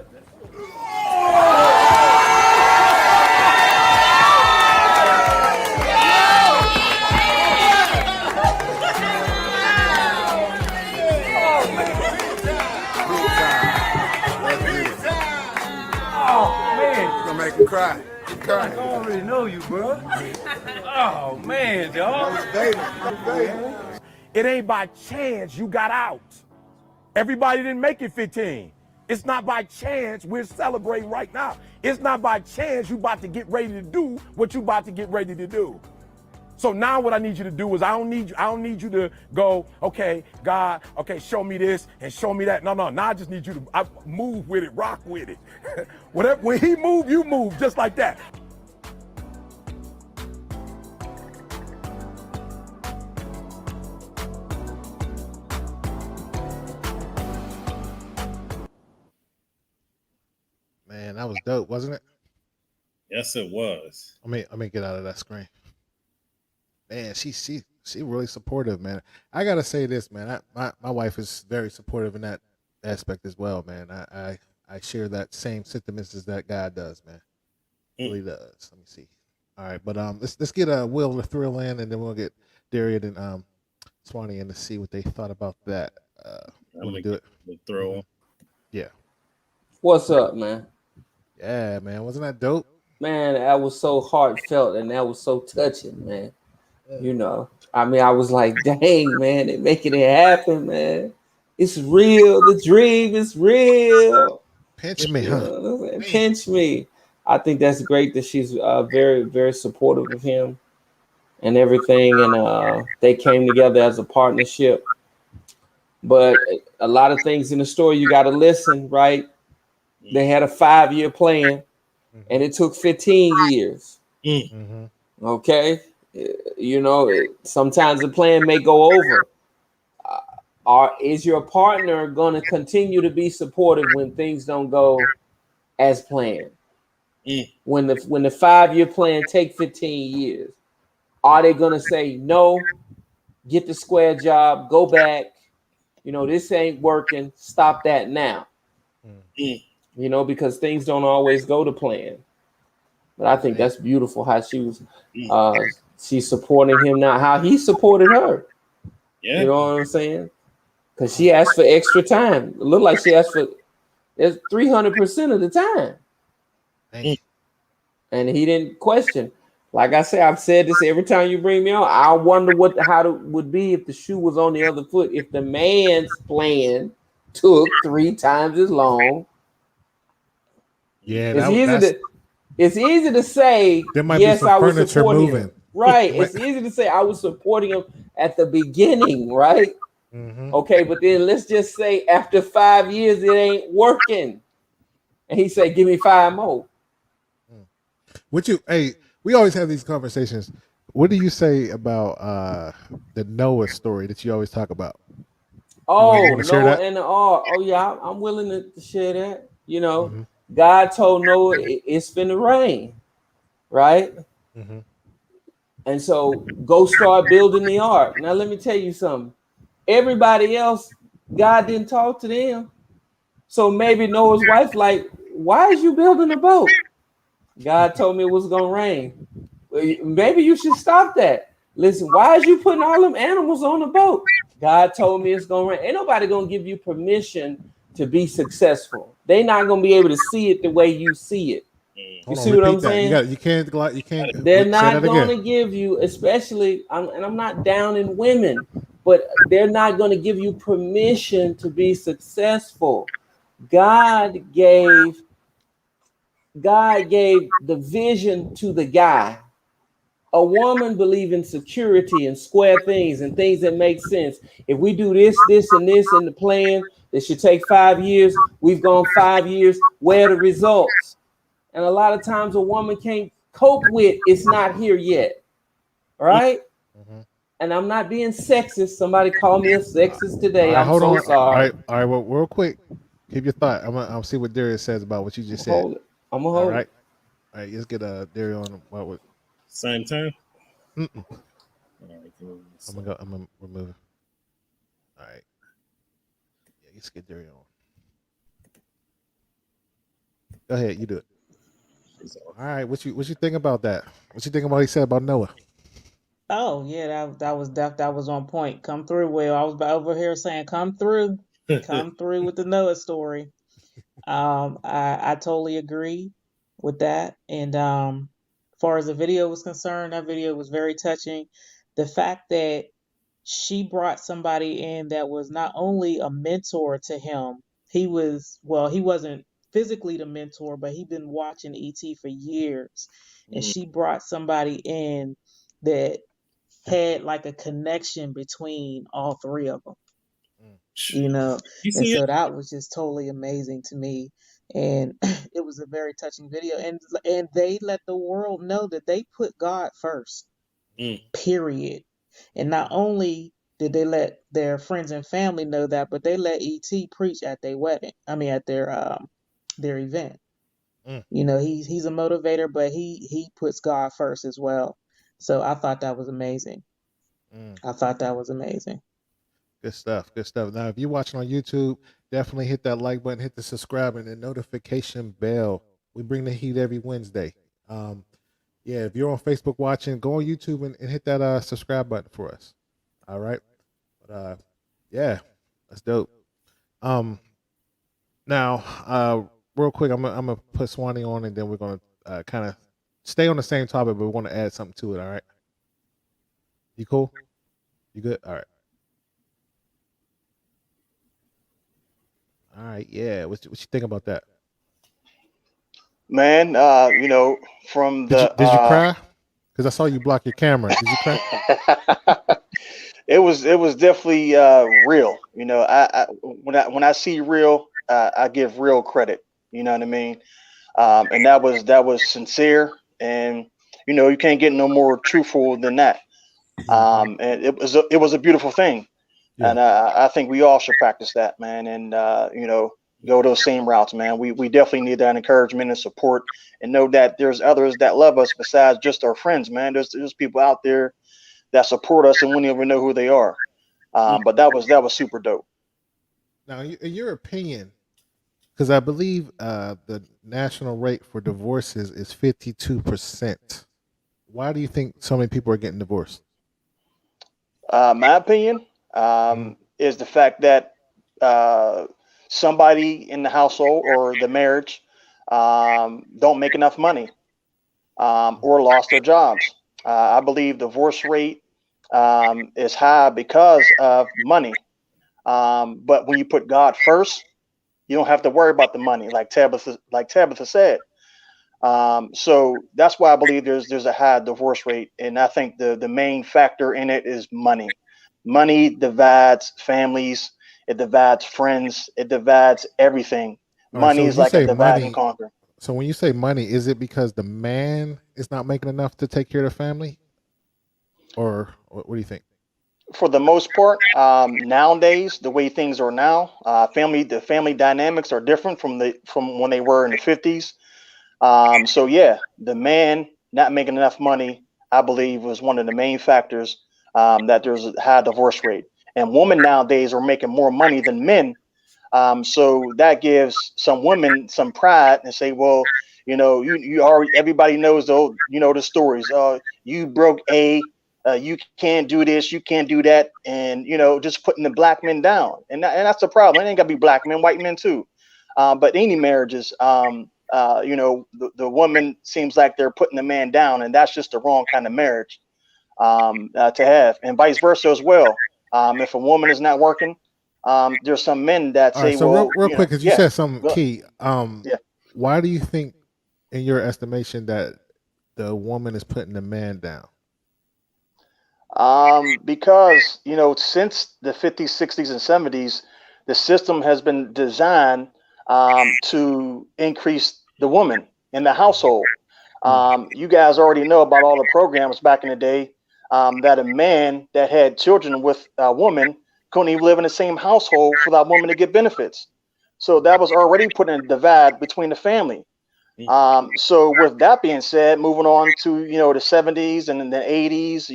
Make him cry. I already know you, bro. Oh, man, dog. It ain't by chance you got out. Everybody didn't make it 15. It's not by chance we're celebrating right now. It's not by chance you about to get ready to do what you about to get ready to do. So now what I need you to do is I don't need you to go, okay, God, okay, show me this and show me that. No. Now I just need you to move with it, rock with it. Whatever, when he move, you move just like that. Man, that was dope, wasn't it? Yes, it was. Let me get out of that screen. Man, she really supportive, man. I gotta say this, man. My wife is very supportive in that aspect as well, man. I share that same sentiments as that guy does, man. Really does. Let me see. All right, but let's get Will the Thrill in, and then we'll get Darian and Swanee in to see what they thought about that. I'm gonna do it. The thrill. Yeah. What's up, man? Yeah, man. Wasn't that dope? Man, that was so heartfelt and that was so touching, man. You know, I mean, I was like, dang, man, they're making it happen, man. It's real. The dream is real. Pinch me, huh? Pinch me. I think that's great that she's very, very supportive of him and everything. And they came together as a partnership. But a lot of things in the story, you got to listen, right? They had a 5-year plan and it took 15 years. Okay. You know, sometimes the plan may go over. Is your partner going to continue to be supportive when things don't go as planned? When the 5-year plan take 15 years, are they going to say no, get the square job, go back? You know, this ain't working. Stop that now. You know, because things don't always go to plan. But I think that's beautiful how she was. She's supporting him now, how he supported her. Yeah. You know what I'm saying? Because she asked for extra time. It looked like she asked for 300% of the time. And he didn't question. Like I say, I've said this every time you bring me on. I wonder how it would be if the shoe was on the other foot. If the man's plan took 3 times as long. Yeah, it's easy to say, there might yes, be some I was furniture supporting moving. him. Right. It's easy to say I was supporting him at the beginning, right? Okay, but then let's just say after 5 years, it ain't working. And he said, give me 5 more. We always have these conversations. What do you say about the Noah story that you always talk about? Oh, Noah and the ark. Oh, yeah, I'm willing to share that. You know, God told Noah it's finna rain, right? And so go start building the ark. Now, let me tell you something. Everybody else, God didn't talk to them. So maybe Noah's wife, like, why is you building a boat? God told me it was going to rain. Well, maybe you should stop that. Listen, why is you putting all them animals on the boat? God told me it's going to rain. Ain't nobody going to give you permission to be successful. They're not going to be able to see it the way you see it. You see what I'm saying? You can't. They're not going to give you, especially, and I'm not down in women, but they're not going to give you permission to be successful. God gave the vision to the guy. A woman believes in security and square things and things that make sense. If we do this, this, and this in the plan, it should take 5 years. We've gone 5 years. Where are the results? And a lot of times a woman can't cope with it's not here yet. All right? and I'm not being sexist. Somebody called me a sexist today. All right, I'm hold so on. sorry. All right. Well, real quick, keep your thought. I'll see what Darius says about what you just said. Hold it. I'm gonna All hold right. it. All right. Let's get Darius on. What? Same time. Mm-mm. All right, cool. I'm gonna remove it. All right. Yeah, let's get Darius on. Go ahead. You do it. All right. What you think about that? What you think about what he said about Noah? Oh yeah, that was on point. Come through, Will. I was over here saying, come through with the Noah story. I totally agree with that. And as far as the video was concerned, that video was very touching. The fact that she brought somebody in that was not only a mentor to him, he wasn't physically the mentor, but he'd been watching ET for years. And she brought somebody in that had like a connection between all three of them, you know. And so that was just totally amazing to me. And it was a very touching video. And they let the world know that they put God first, period. And not only did they let their friends and family know that, but they let ET preach at their wedding. I mean, at their event. You know, he's a motivator, but he puts God first as well. So I thought that was amazing. I thought that was amazing. Good stuff. Good stuff. Now, if you're watching on YouTube, definitely hit that like button, hit the subscribe and the notification bell. We bring the heat every Wednesday. Yeah, if you're on Facebook watching, go on YouTube and hit that subscribe button for us. All right. But yeah, that's dope. Now, real quick, I'm gonna put Swanee on, and then we're gonna kind of stay on the same topic, but we want to add something to it. All right. You cool? You good? All right. All right. Yeah. What you think about that? Man, you know, from the did you cry? Because I saw you block your camera. Did you cry? It was definitely real. You know, when I see real, I give real credit. You know what I mean? And that was sincere, and you know, you can't get no more truthful than that. And it was a beautiful thing, and I think we all should practice that, man. And you know, go those same routes, man. We definitely need that encouragement and support, and know that there's others that love us besides just our friends, man. There's people out there that support us, and we don't even know who they are. But that was super dope. Now, in your opinion, because I believe the national rate for divorces is 52%. Why do you think so many people are getting divorced? My opinion is the fact that somebody in the household or the marriage don't make enough money or lost their jobs. I believe divorce rate is high because of money. But when you put God first, you don't have to worry about the money, like Tabitha said. So that's why I believe there's a high divorce rate, and I think the main factor in it is money. Money divides families, it divides friends, it divides everything. Money is like a divide and conquer. So when you say money, is it because the man is not making enough to take care of the family, or what do you think? For the most part, nowadays, the way things are now, the family dynamics are different from when they were in the 50s. So yeah, the man not making enough money, I believe, was one of the main factors that there's a high divorce rate. And women nowadays are making more money than men. So that gives some women some pride and say, well, you know, you already, everybody knows the stories. You broke you can't do this, you can't do that, and you know, just putting the black men down, and that's the problem. It ain't gotta be black men, white men too. But any marriages, you know, the woman seems like they're putting the man down, and that's just the wrong kind of marriage to have, and vice versa as well. If a woman is not working, there's some men that say, so well, real quick, because you said something well, key. Why do you think, in your estimation, that the woman is putting the man down? Because, you know, since the 50s, 60s, and 70s, the system has been designed to increase the woman in the household. You guys already know about all the programs back in the day that a man that had children with a woman couldn't even live in the same household for that woman to get benefits. So that was already putting a divide between the family. So with that being said, moving on to, the 70s and the 80s,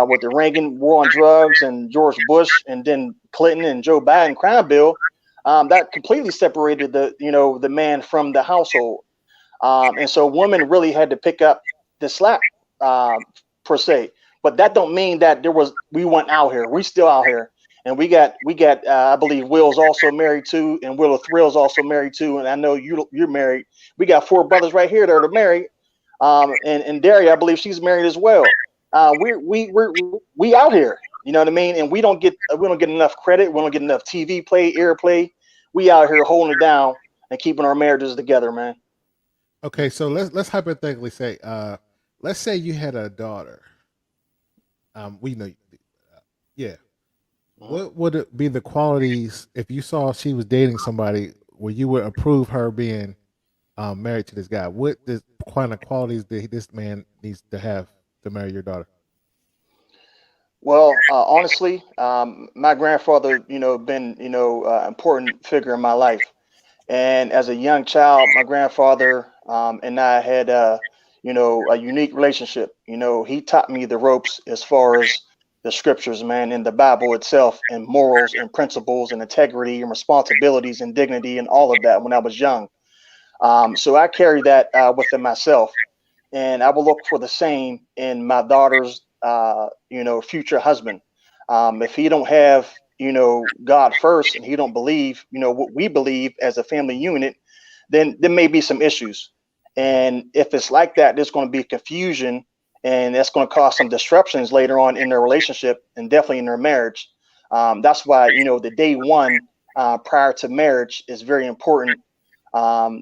with the Reagan war on drugs and George Bush and then Clinton and Joe Biden crime bill, that completely separated the man from the household. And so women really had to pick up the slack, per se. But that don't mean that we weren't out here. We still out here. And we got I believe Will's also married too, and Willow Thrill's also married too. And I know you're married. We got 4 brothers right here that are married. And Daria, I believe she's married as well. We out here, you know what I mean? And we don't get enough credit. We don't get enough TV play, airplay. We out here holding it down and keeping our marriages together, man. Okay, so let's hypothetically say, let's say you had a daughter. We know, yeah. What would it be the qualities if you saw she was dating somebody where you would approve her being married to this guy? What kind of qualities that this man needs to have to marry your daughter? Well, honestly, my grandfather, been, important figure in my life. And as a young child, my grandfather and I had, a unique relationship. He taught me the ropes as far as the scriptures, man, and the Bible itself, and morals and principles and integrity and responsibilities and dignity and all of that when I was young. So I carry that within myself, and I will look for the same in my daughter's, future husband. If he don't have, God first, and he don't believe, what we believe as a family unit, then there may be some issues. And if it's like that, there's going to be confusion, and that's going to cause some disruptions later on in their relationship and definitely in their marriage. That's why, the day one prior to marriage is very important.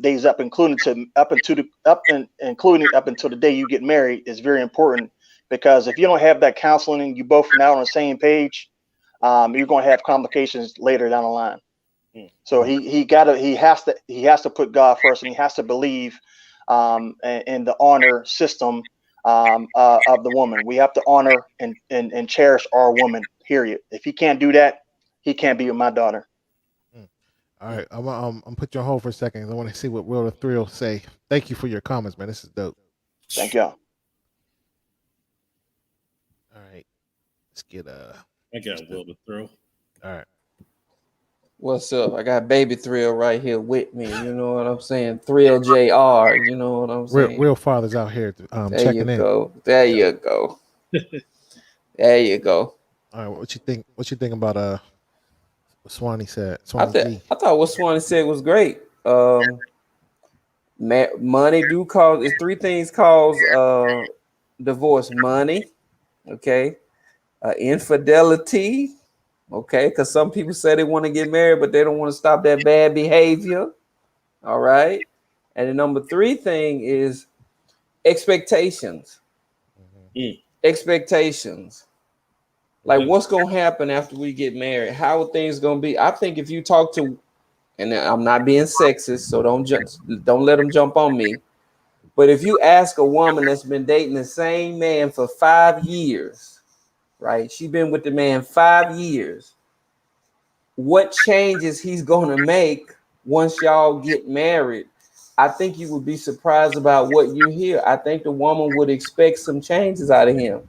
Days including up until the day you get married is very important, because if you don't have that counseling and you both are not on the same page, you're going to have complications later down the line. So he has to put God first, and he has to believe in the honor system of the woman. We have to honor and cherish our woman, period. If he can't do that, he can't be with my daughter. All right, I'm put you on hold for a second. I want to see what Will the Thrill say. Thank you for your comments, man. This is dope. Thank y'all. All right, let's get I got Will the Thrill. All right. What's up? I got Baby Thrill right here with me. You know what I'm saying? Thrill JR. You know what I'm saying? Real fathers out here checking in. There you go. There you go. All right, what you think? What you think about what Swanee said? I thought what Swanee said was great. Money do cause. It's 3 things cause divorce: money, okay, infidelity. Okay, because some people say they want to get married, but they don't want to stop that bad behavior. All right. And the number 3 thing is expectations. Expectations. Like what's going to happen after we get married? How are things going to be? I think if you talk to, and I'm not being sexist, so don't let them jump on me. But if you ask a woman that's been dating the same man for 5 years, right? She's been with the man 5 years. What changes he's going to make once y'all get married? I think you would be surprised about what you hear. I think the woman would expect some changes out of him.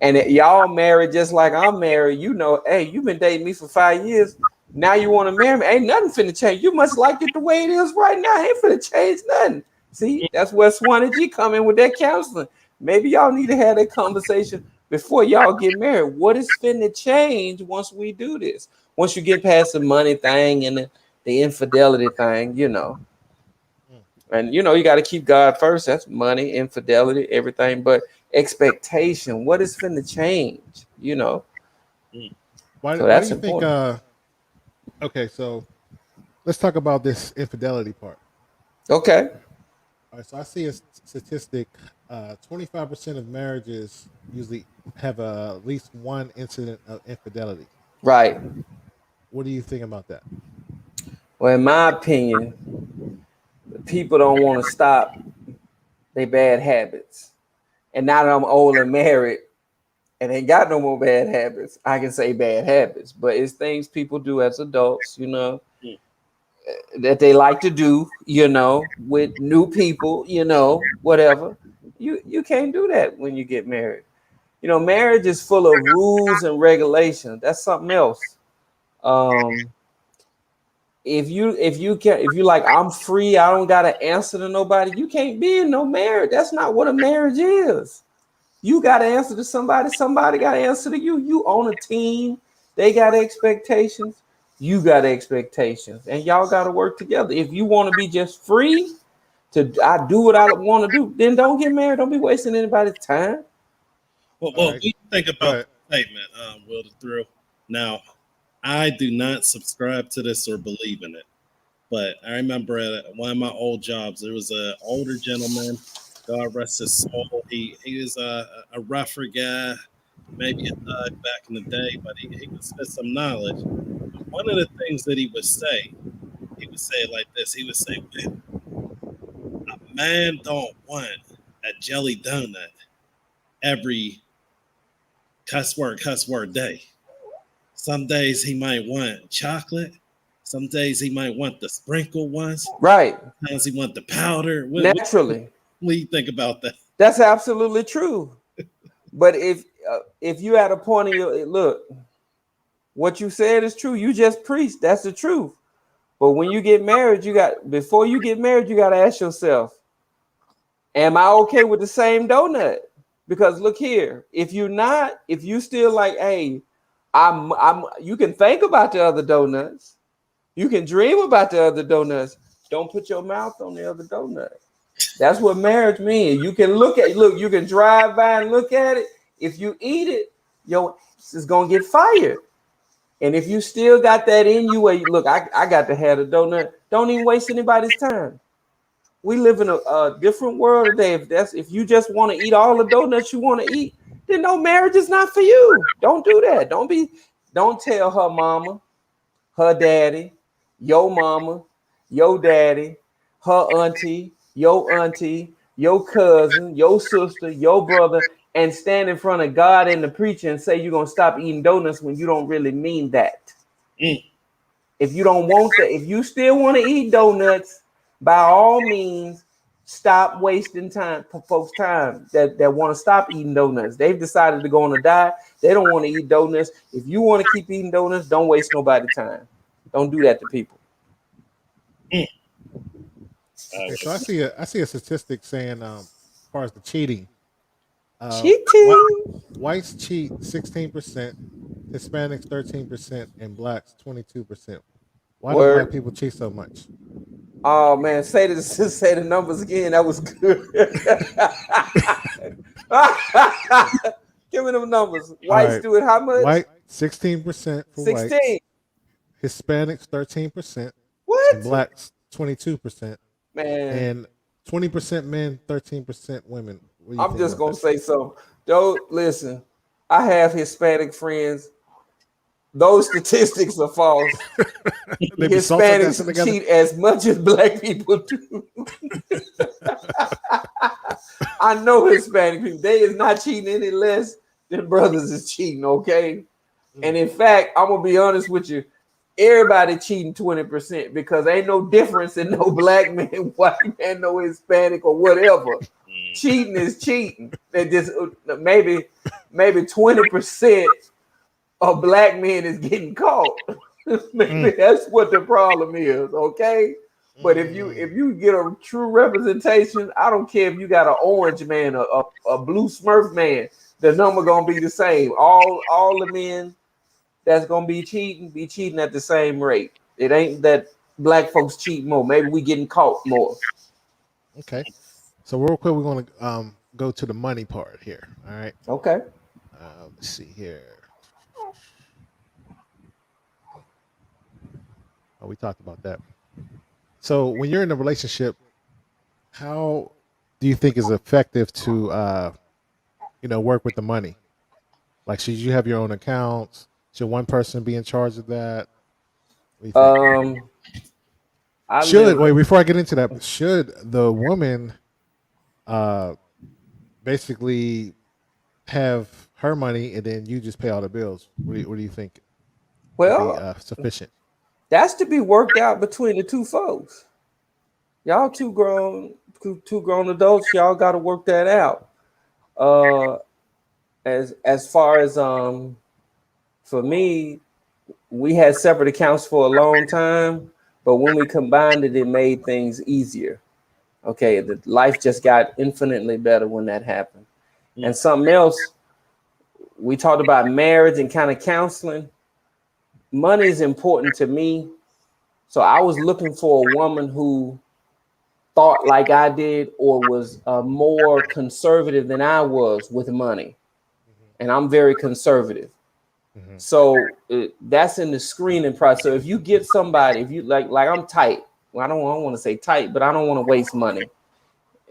And if y'all married just like I'm married, hey, you've been dating me for 5 years. Now you want to marry me. Ain't nothing finna change. You must like it the way it is right now. Ain't finna change nothing. See, that's where Swanee G come in with that counseling. Maybe y'all need to have that conversation before y'all get married. What is finna change once we do this? Once you get past the money thing and the infidelity thing, And you got to keep God first. That's money, infidelity, everything. But expectation, what is finna change? Why So that's do you important. think? Okay, so let's talk about this infidelity part. Okay. All right, so I see a statistic: 25% of marriages usually have at least one incident of infidelity. Right. What do you think about that? Well, in my opinion, people don't want to stop their bad habits. And now that I'm old and married, and ain't got no more bad habits. I can say bad habits, but it's things people do as adults, you know, that they like to do, you know, with new people, you know, whatever. You can't do that when you get married. You know, marriage is full of rules and regulations. That's something else. If you like, I'm free, I don't gotta answer to nobody, you can't be in no marriage. That's not what a marriage is. You gotta answer to somebody, somebody gotta answer to you. You own a team, they got expectations, you got expectations, and y'all gotta work together. If you want to be just free I do what I want to do, then don't get married. Don't be wasting anybody's time. Well, what do you think about the statement, Will the Thrill? Now, I do not subscribe to this or believe in it, but I remember at one of my old jobs, there was an older gentleman, God rest his soul. He was a rougher guy, maybe a thug back in the day, but he would spit some knowledge. But one of the things that he would say it like this. He would say, a man don't want a jelly donut every cuss word day. Some days he might want chocolate. Some days he might want the sprinkled ones. Right. Sometimes he want the powder. Naturally. What do you think about that? That's absolutely true. But if you at a point in your look, what you said is true. You just preached. That's the truth. But when you get married, before you get married, you got to ask yourself, am I okay with the same donut? Because look here, if you still like, hey, you can think about the other donuts. You can dream about the other donuts. Don't put your mouth on the other donut. That's what marriage means. You can you can drive by and look at it. If you eat it, your ass is gonna get fired. And if you still got that in you where you look, I got to have a donut. Don't even waste anybody's time. We live in a different world today. If you just want to eat all the donuts you want to eat, then no, marriage is not for you. Don't do that. Don't tell her mama, her daddy, your mama, your daddy, her auntie, your cousin, your sister, your brother, and stand in front of God and the preacher and say you're gonna stop eating donuts when you don't really mean that. If you don't want that, if you still want to eat donuts, by all means, stop wasting time for folks' time that want to stop eating donuts. They've decided to go on a diet. They don't want to eat donuts. If you want to keep eating donuts, don't waste nobody's time. Don't do that to people. So I see a statistic saying, as far as the cheating, whites cheat 16%, Hispanics 13%, and blacks 22%. Why do black people cheat so much? Oh man, say the numbers again. That was good. Give me them numbers. Whites do it how much? White 16% for 16. whites. Hispanics 13%. What? And blacks 22%. Man. And 20% men, 13% women. I'm just gonna say something. Don't listen. I have Hispanic friends. Those statistics are false. Hispanics cheat as much as black people do. I know Hispanic people. They is not cheating any less than brothers is cheating, okay? And in fact, I'm going to be honest with you. Everybody cheating 20% because ain't no difference in no black man, white man, no Hispanic or whatever. Cheating is cheating. They just maybe 20% of black men is getting caught. Maybe that's what the problem is, okay? But if you get a true representation, I don't care if you got an orange man, a blue Smurf man, the number gonna be the same. All the men that's gonna be cheating at the same rate. It ain't that black folks cheat more. Maybe we getting caught more. Okay. So real quick, we're gonna go to the money part here. All right. Okay. Let's see here. Oh, we talked about that. So when you're in a relationship, how do you think is effective to work with the money? Like, should you have your own accounts? Should one person be in charge of that? Wait, before I get into that, should the woman basically have her money, and then you just pay all the bills. What do you think? Well, Sufficient. That's to be worked out between the two folks. Y'all two grown adults. Y'all got to work that out. As far as for me, we had separate accounts for a long time, but when we combined it, it made things easier. Okay, the life just got infinitely better when that happened. And something else, we talked about marriage and kind of counseling. Money is important to me. So I was looking for a woman who thought like I did or was more conservative than I was with money. And I'm very conservative. So that's in the screening process. So if you get somebody, if you like I'm tight. Well, I don't want to say tight, but I don't want to waste money.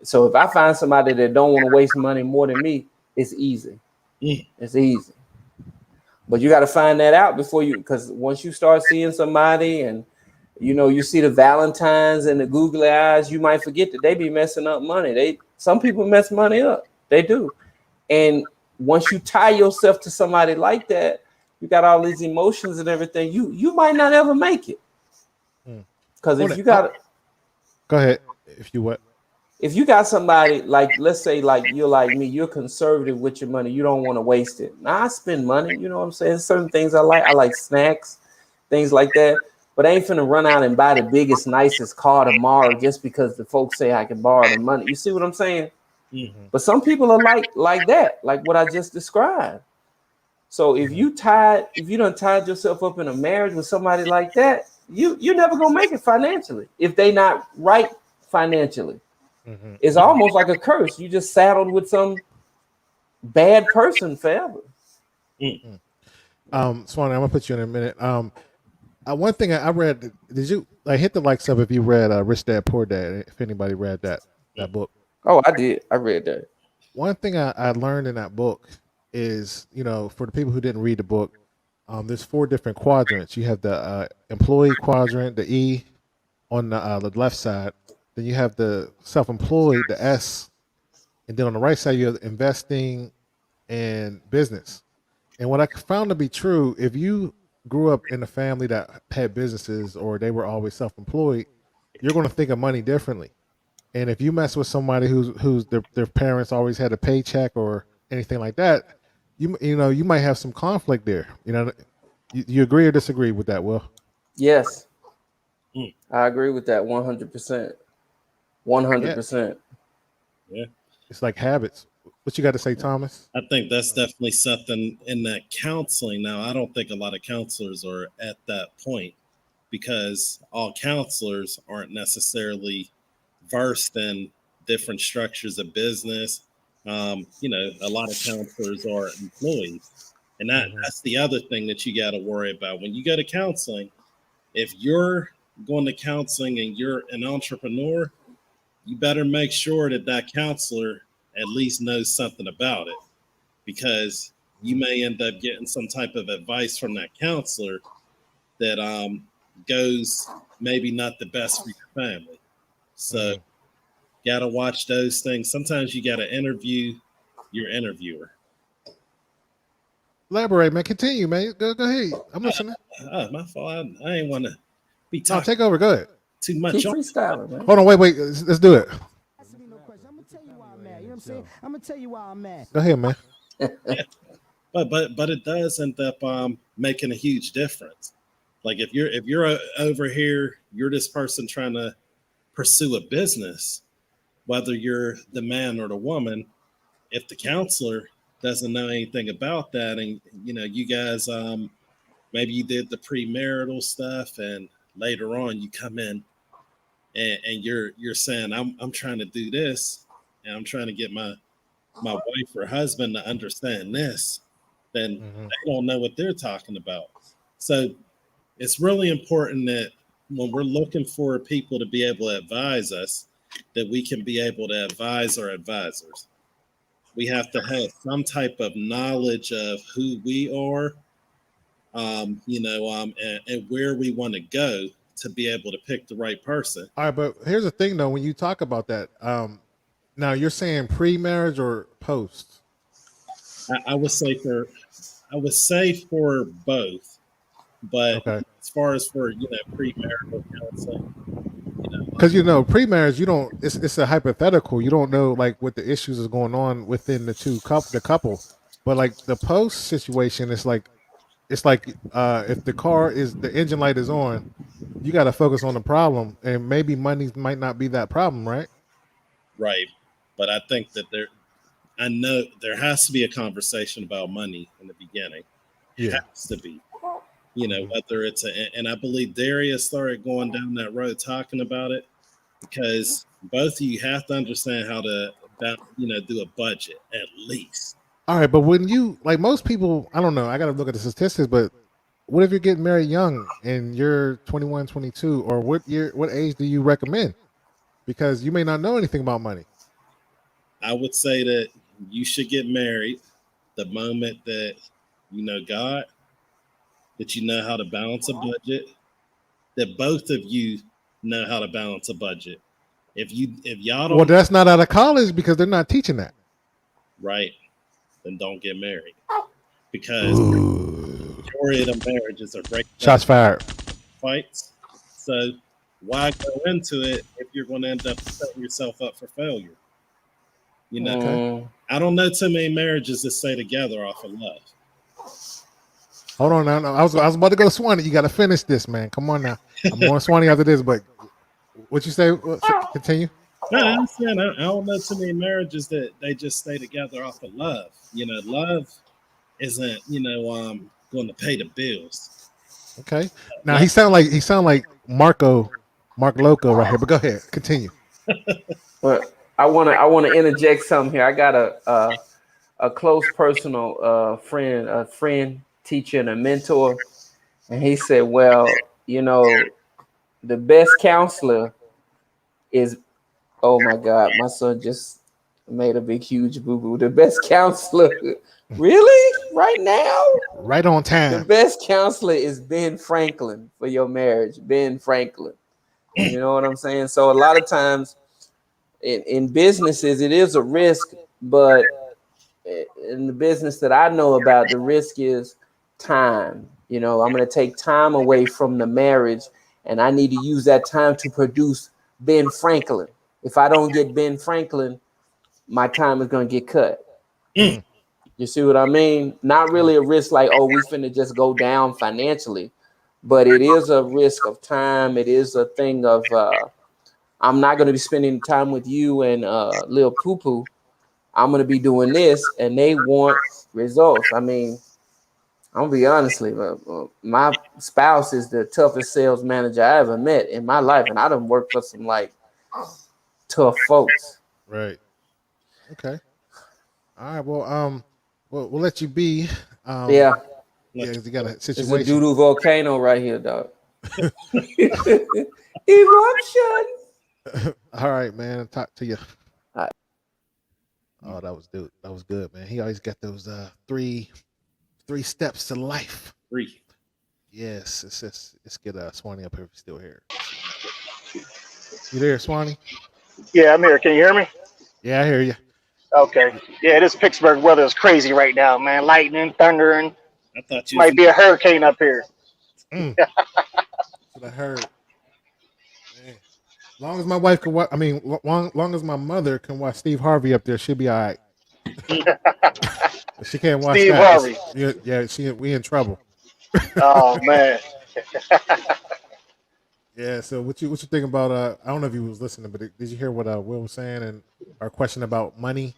So if I find somebody that don't want to waste money more than me, it's easy. It's easy. But you got to find that out before you, because once you start seeing somebody and you see the Valentines and the googly eyes, you might forget that they be messing up money. Some people mess money up. They do. And once you tie yourself to somebody like that, you got all these emotions and everything. You might not ever make it. Because if you got, go ahead. If you got somebody like, let's say like you're like me, you're conservative with your money. You don't want to waste it. Now I spend money. You know what I'm saying? Certain things I like snacks, things like that. But I ain't finna run out and buy the biggest, nicest car tomorrow just because the folks say I can borrow the money. You see what I'm saying? But some people are like that, like what I just described. So if you done tied yourself up in a marriage with somebody like that, you're never gonna make it financially if they not right financially. It's almost like a curse. You just saddled with some bad person forever. Swanee, I'm gonna put you in a minute. One thing I read, did you hit the like sub if you read Rich Dad Poor Dad? If anybody read that book. Oh, I did. I read that. One thing I learned in that book is, for the people who didn't read the book, there's 4 different quadrants. You have the employee quadrant, the E on the left side. Then you have the self-employed, the S. And then on the right side, you have investing and business. And what I found to be true, if you grew up in a family that had businesses or they were always self-employed, you're going to think of money differently. And if you mess with somebody who's their parents always had a paycheck or anything like that, you might have some conflict there. You agree or disagree with that, Will? Yes, I agree with that 100%. 100%. Yeah, it's like habits. What you got to say, Thomas? I think that's definitely something in that counseling. Now, I don't think a lot of counselors are at that point because all counselors aren't necessarily versed in different structures of business. A lot of counselors are employees. And that's the other thing that you got to worry about. When you go to counseling, if you're going to counseling and you're an entrepreneur, you better make sure that counselor at least knows something about it, because you may end up getting some type of advice from that counselor that goes maybe not the best for your family. So got to watch those things. Sometimes you got to interview your interviewer. Elaborate, man. Continue, man. Go ahead. I'm listening. My fault. I ain't want to be talking. No, take over. Go ahead. Too much. Keep freestyling, man. Hold on. Wait. Let's do it. I'm gonna tell you why I'm mad. You know what I'm saying? I'm gonna tell you why I'm mad. Go ahead, man. But it does end up making a huge difference. Like if you're over here, you're this person trying to pursue a business, whether you're the man or the woman. If the counselor doesn't know anything about that, and you guys maybe you did the premarital stuff, and later on you come in and you're saying I'm trying to do this, and I'm trying to get my wife or husband to understand this, then they don't know what they're talking about. So it's really important that when we're looking for people to be able to advise us, that we can be able to advise our advisors. We have to have some type of knowledge of who we are, and where we want to go to be able to pick the right person. All right, but here's the thing, though. When you talk about that, now you're saying pre-marriage or post? I would say for both, but Okay. as far as for premarital counseling, Because pre-marriage, you don't. It's a hypothetical. You don't know like what the issues is going on within the couple. But like the post situation, it's like if the engine light is on, you got to focus on the problem, and maybe money might not be that problem, right? right? But I think that I know there has to be a conversation about money in the beginning. It has to be. Whether it's and I believe Darius started going down that road talking about it, because both of you have to understand how to do a budget at least. All right, but when you like most people, I don't know, I got to look at the statistics, but what if you're getting married young and you're 21, 22, or what age do you recommend? Because you may not know anything about money. I would say that you should get married the moment that you know God, that you know how to balance a budget, that both of you know how to balance a budget. If y'all don't, Well, that's not out of college because they're not teaching that. Right, then don't get married, because the majority of the marriages are breaking Shots fired. fights. So why go into it if you're going to end up setting yourself up for failure? I don't know too many marriages that stay together off of love. Hold on now. I was about to go to Swanee. You got to finish this, man. Come on now. I'm going to Swanee after this, but what you say? Continue. No, I'm saying I don't know too many marriages that they just stay together off of love. Love isn't going to pay the bills. Okay. Now he sound like Mark Loco right here. But go ahead, continue. Well, I want to interject something here. I got a close personal friend, teacher, and a mentor, and he said, "Well, the best counselor is." Oh my God, my son just made a big, huge boo-boo. The best counselor, really? Right now? Right on time. The best counselor is Ben Franklin for your marriage. Ben Franklin. You know what I'm saying? So a lot of times in businesses, it is a risk, but in the business that I know about, the risk is time. I'm going to take time away from the marriage, and I need to use that time to produce Ben Franklin. If I don't get Ben Franklin, my time is going to get cut. You see what I mean? Not really a risk like, oh, we finna just go down financially, but it is a risk of time. It is a thing of, I'm not going to be spending time with you and Lil Poo Poo. I'm going to be doing this, and they want results. I mean, I'm going to be honestly, my spouse is the toughest sales manager I ever met in my life, and I done worked for some tough folks. Right. Okay. All right. Well, we'll let you be. Yeah. Yeah, you got a situation. It's a doo-doo volcano right here, dog. Eruption. All right, man. Talk to you. All right. Oh, that was good, man. He always got those three steps to life. 3. Yes. Let's get Swanee up here if he's still here. You there, Swanee? Yeah, I'm here. Can you hear me? Yeah, I hear you. Okay. Yeah, this Pittsburgh weather is crazy right now, man. Lightning, thunder, I thought you might be a hurricane up here. That's what I heard. Man. Long as my wife can watch, long as my mother can watch Steve Harvey up there, she'll be all right. She can't watch Steve that. Harvey. Yeah, we in trouble. Oh man. Yeah. So what you think about? I don't know if you was listening, but did you hear what Will was saying and our question about money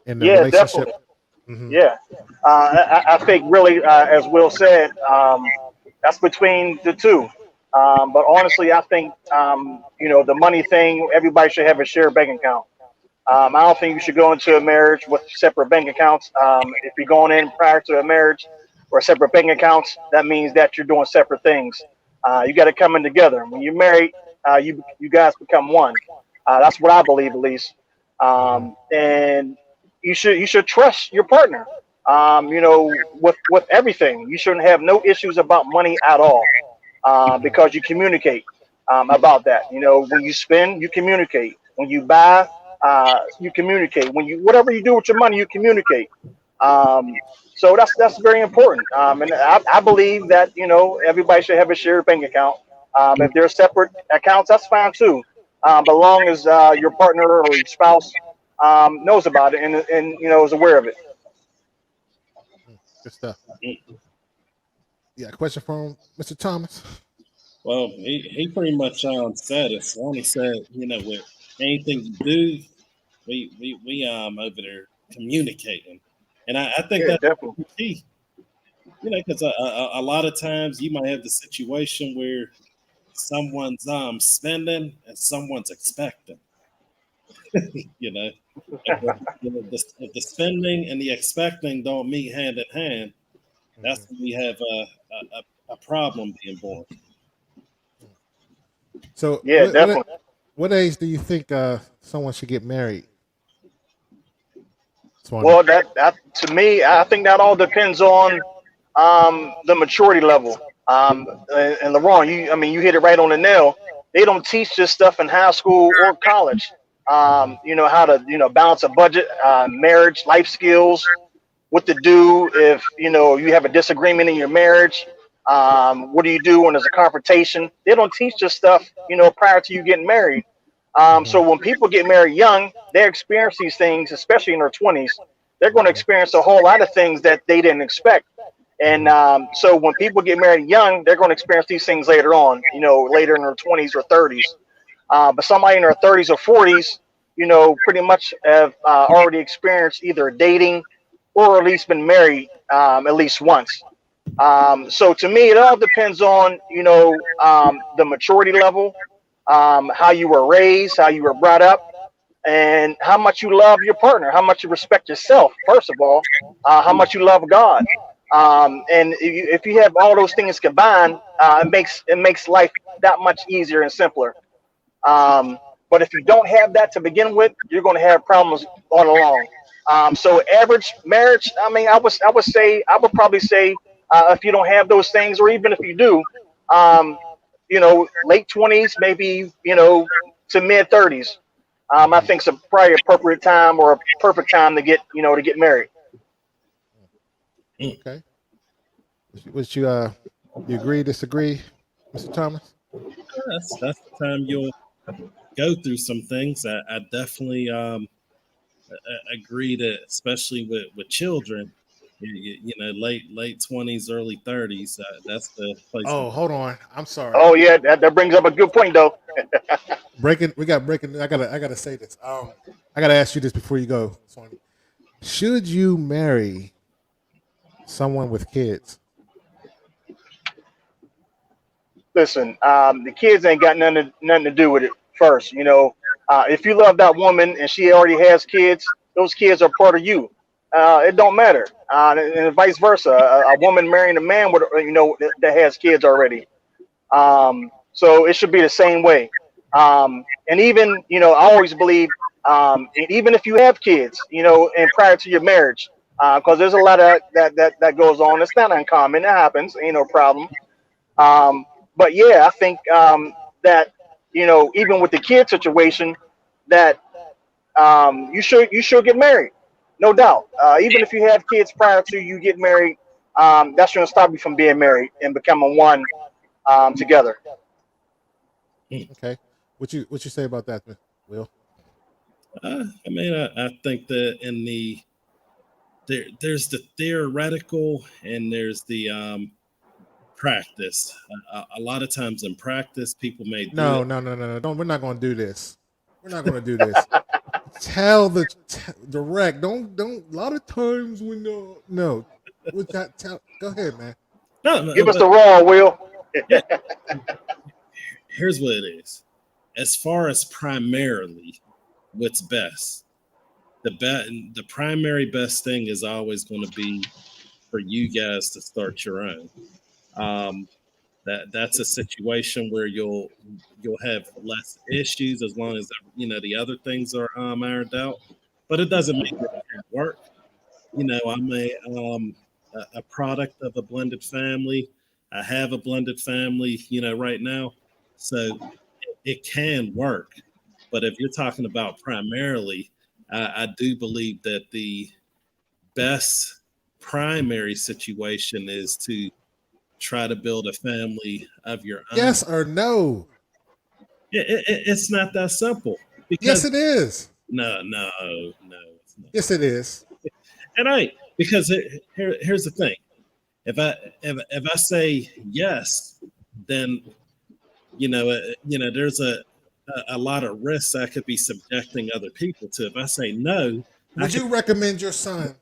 in the relationship? Definitely. Mm-hmm. Yeah. I think really, as Will said, that's between the two. But honestly, I think the money thing, everybody should have a shared bank account. I don't think you should go into a marriage with separate bank accounts. If you're going in prior to a marriage or separate bank accounts, that means that you're doing separate things. You got to come in together. When you're married, you guys become one. That's what I believe, at least. And you should trust your partner. With everything, you shouldn't have no issues about money at all, because you communicate about that. When you spend, you communicate. When you buy, you communicate. Whatever you do with your money, you communicate. So that's very important. And I believe that everybody should have a shared bank account. If they're separate accounts, that's fine too. But long as your partner or your spouse knows about it and is aware of it. Good stuff. Yeah, question from Mr. Thomas. Well, he pretty much said it. Swanee said, with anything you do, we over there communicating, and I think that's definitely key. Because a lot of times you might have the situation where someone's spending and someone's expecting. If the spending and the expecting don't meet hand in hand, that's when we have a problem being born. So yeah, definitely. What age do you think someone should get married? Well, that to me, I think that all depends on the maturity level. And Laraun, you hit it right on the nail. They don't teach this stuff in high school or college. How to balance a budget, marriage, life skills, what to do if you have a disagreement in your marriage. What do you do when there's a confrontation? They don't teach this stuff prior to you getting married. So when people get married young, they experience these things, especially in their 20s. They're going to experience a whole lot of things that they didn't expect. And so when people get married young, they're going to experience these things later on, later in their 20s or 30s. But somebody in their 30s or 40s, pretty much have already experienced either dating or at least been married at least once. So to me, it all depends on, the maturity level, how you were raised, how you were brought up, and how much you love your partner, how much you respect yourself, first of all, how much you love God. And if you have all those things combined, it makes life that much easier and simpler. But if you don't have that to begin with, you're going to have problems all along. So average marriage, I would probably say if you don't have those things, or even if you do, late 20s, maybe, to mid 30s. I think it's probably appropriate time or a perfect time to get married. Okay. Would you agree, disagree, Mr. Thomas? That's the time you'll go through some things. I definitely agree that, especially with children, late 20s, early 30s. That's the place. Oh, hold on. I'm sorry. Oh yeah, that brings up a good point though. breaking. I gotta say this. I gotta ask you this before you go, Swanee. Should you marry someone with kids? Listen, the kids ain't got nothing to do with it. First, if you love that woman and she already has kids, those kids are part of you. It don't matter, and vice versa. A woman marrying a man with that has kids already. So it should be the same way. And even I always believe, even if you have kids, and prior to your marriage, because there's a lot of that goes on. It's not uncommon. It happens. Ain't no problem. But yeah, I think that even with the kid situation, that you should get married, no doubt. Even if you have kids prior to you get married, that's going to stop you from being married and becoming one together. Okay, what you say about that, Will? I think that there's the theoretical and there's the practice. A lot of times in practice, people may do no. We're not going to do this. We're not going to do this. Tell the direct. Don't. A lot of times we know. No. Go ahead, man. Give us the raw, Will. Here's what it is. As far as primarily, what's best? The primary best thing is always going to be for you guys to start your own. That's a situation where you'll have less issues as long as the other things are ironed out. But it doesn't make it work. I'm a product of a blended family. I have a blended family, right now, so it can work. But if you're talking about primarily, I do believe that the best primary situation is to try to build a family of your own. Yes or no? It's not that simple. Yes, it is. No. It's not. Yes, it is. And because here's the thing. If I say yes, then there's a lot of risks I could be subjecting other people to. If I say no, would you recommend your son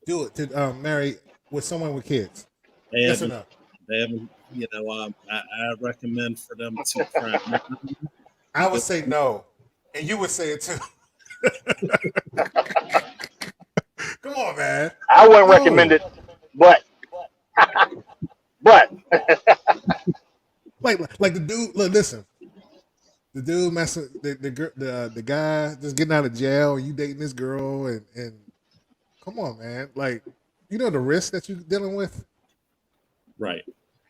do it to marry with someone with kids? Yes or no? They haven't. I recommend for them to try. I would say no, and you would say it too. Come on, man. I wouldn't recommend it, but like the dude. Look, listen. The dude messing the guy just getting out of jail. You dating this girl and come on, man. Like, you know the risk that you're dealing with, right?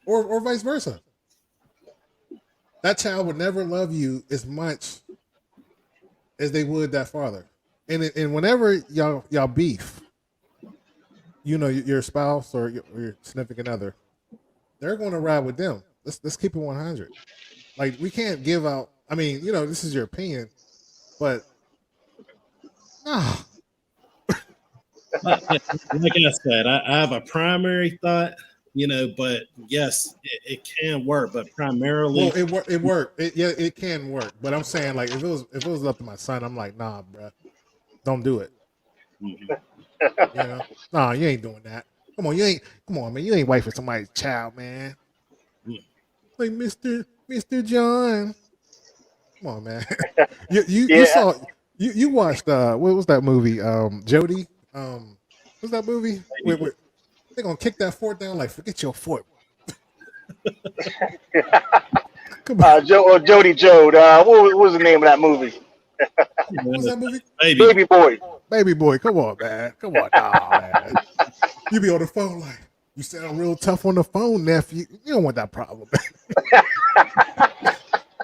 Or vice versa. That child would never love you as much as they would that father. And whenever y'all beef, your spouse or your significant other, they're going to ride with them. Let's keep it 100. Like, we can't give out. I mean, this is your opinion, but like I said, I have a primary thought, but yes, it can work, but primarily, well, it worked. It can work, but I'm saying, like, if it was up to my son, I'm like, nah, bro, don't do it. Mm-hmm. Nah, you ain't doing that. Come on, man, you ain't wifing somebody's child, man. Like Mr. John. Come on, man. You saw you watched what was that movie? Jody. What's that movie? They're gonna kick that fort down like forget your fort. Come on. Jody Jode. What was the name of that movie? What was that movie? Baby Boy. Baby Boy. Come on, man. Come on, man. You be on the phone like you sound real tough on the phone, nephew. You don't want that problem. You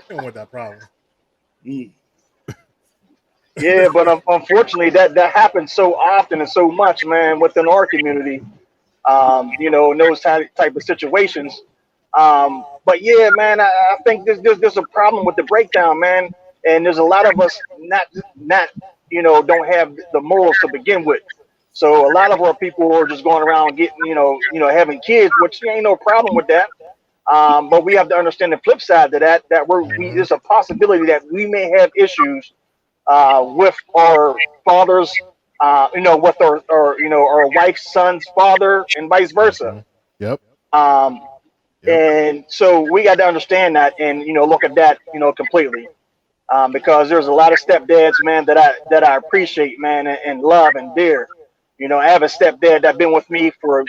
don't want that problem. Yeah, but unfortunately, that happens so often and so much, man, within our community. In those type of situations. But yeah, man, I think there's a problem with the breakdown, man, and there's a lot of us not don't have the morals to begin with. So a lot of our people are just going around getting having kids, which ain't no problem with that. But we have to understand the flip side to that there's a possibility that we may have issues with our fathers, with our wife's son's father and vice versa. Yep. And so we got to understand that and, look at that, completely. Because there's a lot of stepdads, man, that I appreciate, man, and love and dear. I have a stepdad that's been with me for,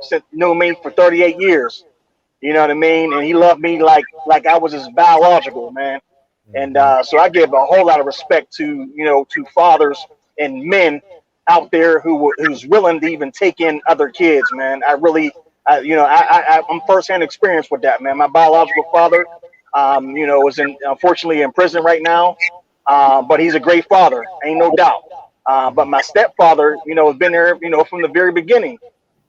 since knew me for 38 years. You know what I mean? And he loved me like I was his biological, man. And so I give a whole lot of respect to fathers and men out there who's willing to even take in other kids, man. I'm firsthand experience with that, man. My biological father, is unfortunately in prison right now, but he's a great father, ain't no doubt. But my stepfather, has been there, from the very beginning.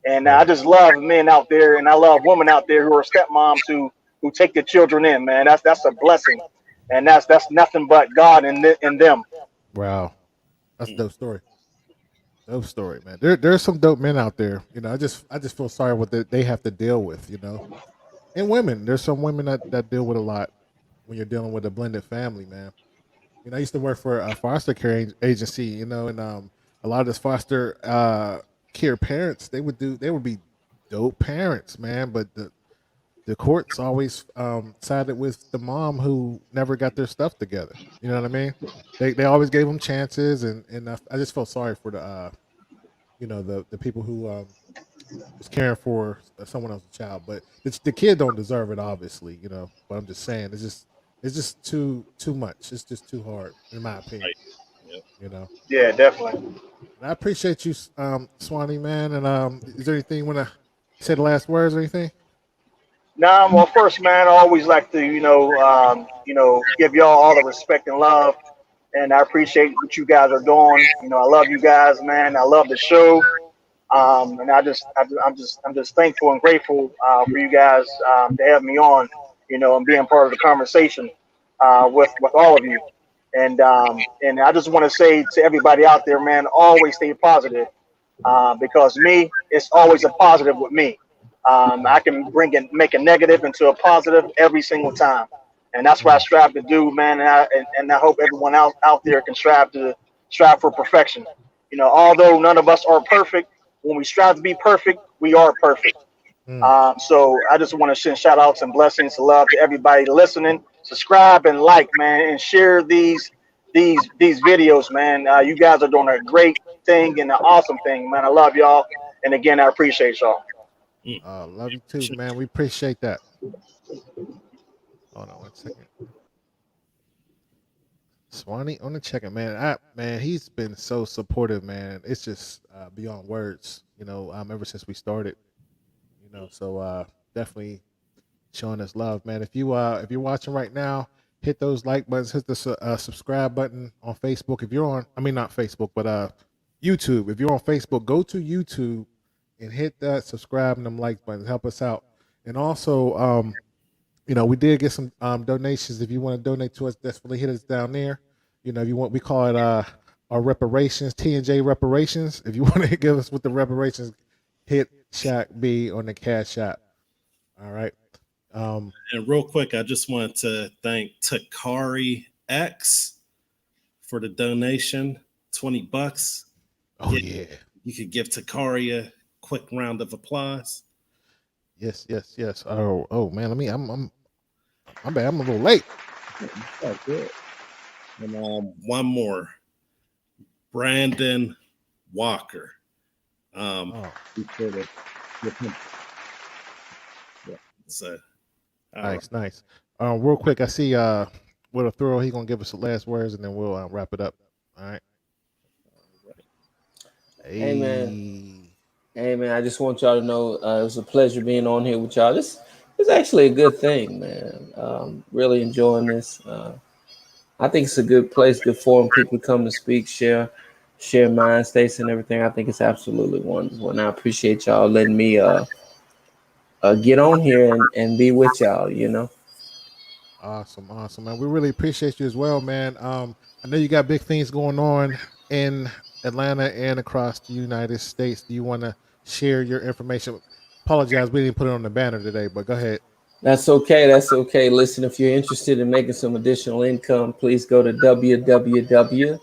And I just love men out there, and I love women out there who are stepmoms who take their children in, man. That's a blessing, and that's nothing but God in them. Wow, that's a dope story. Dope story, man. There's some dope men out there. I just feel sorry what they have to deal with. And women. There's some women that deal with a lot when you're dealing with a blended family, man. I used to work for a foster care agency, and a lot of this foster care parents, they would be dope parents, man, but the courts always sided with the mom who never got their stuff together. You know what I mean? They always gave them chances, and I just felt sorry for the people who was caring for someone else's child, but the kid don't deserve it, obviously, but I'm just saying it's just too much. It's just too hard, in my opinion. Right. Yep. Yeah, definitely. I appreciate you, Swanee, man. And is there anything you want to say the last words or anything? Now, well, first, man, I always like to, give y'all all the respect and love, and I appreciate what you guys are doing. I love you guys, man. I love the show, and I'm just thankful and grateful for you guys to have me on, and being part of the conversation with all of you. And I just want to say to everybody out there, man, always stay positive, because me, it's always a positive with me. I can make a negative into a positive every single time, and that's what I strive to do, man. And I hope everyone out there can strive for perfection. Although none of us are perfect, when we strive to be perfect, we are perfect. So I just want to send shout outs and blessings to love to everybody listening. Subscribe and like, man, and share these videos, man. You guys are doing a great thing and an awesome thing, man. I love y'all, and again, I appreciate y'all. Love you too, man. We appreciate that. Hold on 1 second. Swanee on the check-in, man. He's been so supportive, man. It's just beyond words, ever since we started. So definitely showing us love, man. If you're watching right now, hit those like buttons, hit the subscribe button on Facebook. If you're on, not Facebook, but YouTube. If you're on Facebook, go to YouTube and hit that subscribe and them like buttons. Help us out. And also, we did get some donations. If you want to donate to us, definitely hit us down there. If you want, we call it our reparations, TNJ reparations. If you want to give us with the reparations, hit Shaq B on the Cash App. All right. And real quick, I just want to thank Takari X for the donation, $20. Oh yeah. You could give Takari a quick round of applause. Yes. Oh man, I'm bad. I'm a little late. Oh, good. And one more, Brandon Walker. So nice. Real quick, I see with a throw, he's gonna give us the last words, and then we'll wrap it up. All right. Hey man, I just want y'all to know it was a pleasure being on here with y'all. This is actually a good thing, man. Really enjoying this. I think it's a good place, good forum. People come to speak, share mind states and everything. I think it's absolutely wonderful, and I appreciate y'all letting me get on here and be with y'all. Awesome, man. We really appreciate you as well, man. I know you got big things going on in Atlanta and across the United States. Do you want to share your information? Apologize, we didn't put it on the banner today, but go ahead. That's okay. Listen, if you're interested in making some additional income, please go to www.wjraa.cc.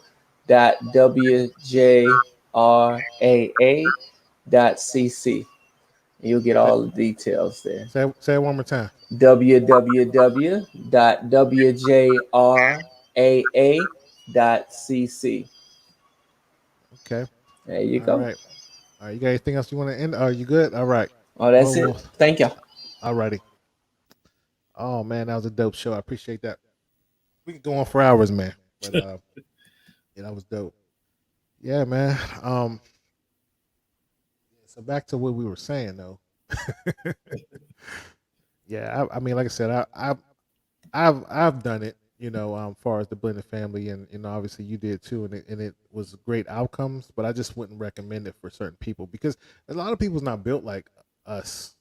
You'll get all the details there. Say it one more time. www.wjraa.cc. Okay. There you go. All right. You got anything else you want to end? Are you good? All right. Oh, that's it. Thank you. All righty. Oh man, that was a dope show. I appreciate that. We could go on for hours, man. But yeah, that was dope. Yeah, man. So back to what we were saying though. Yeah, I mean, like I said, I've done it, as far as the blended family, and obviously you did too, and it was great outcomes. But I just wouldn't recommend it for certain people because a lot of people's not built like us,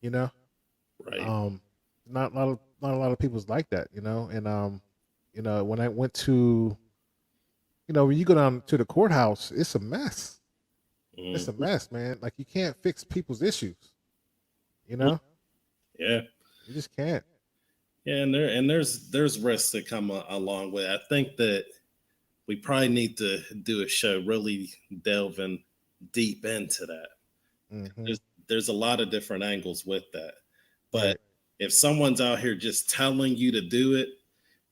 Right. Not a lot of people's like that, and when I went to, when you go down to the courthouse, it's a mess. Mm-hmm. It's a mess, man. Like you can't fix people's issues, Yeah, you just can't. Yeah, and there's risks that come along with it. I think that we probably need to do a show really delving deep into that. Mm-hmm. There's a lot of different angles with that, but right. If someone's out here just telling you to do it,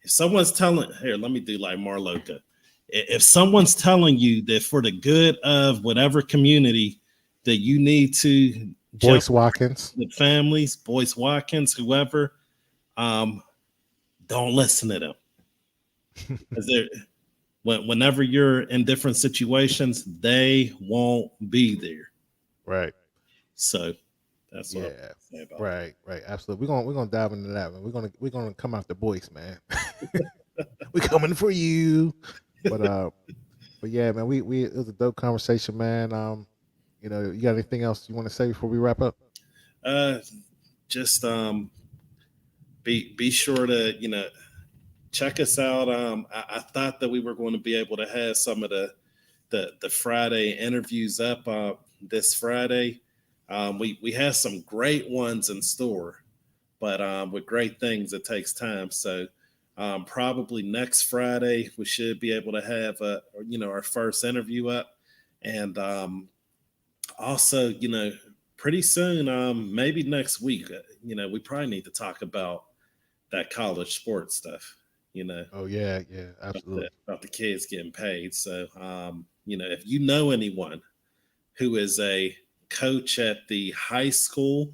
if someone's telling, here, let me do like Marloka. If someone's telling you that for the good of whatever community that you need to Boyce Watkins, with families, Boyce Watkins, whoever, don't listen to them. Whenever you're in different situations, they won't be there. Right. So That's what I Yeah. say about Right. Absolutely. We're gonna dive into that, man. We're gonna come after boys, man. We coming for you. But yeah, man, we it was a dope conversation, man. You got anything else you want to say before we wrap up? Just be sure to check us out. I thought that we were going to be able to have some of the Friday interviews up this Friday. We have some great ones in store, but with great things, it takes time. So probably next Friday we should be able to have our first interview up, and also pretty soon, maybe next week, we probably need to talk about that college sports stuff. Oh yeah, absolutely. About the kids getting paid. So if you know anyone who is a coach at the high school,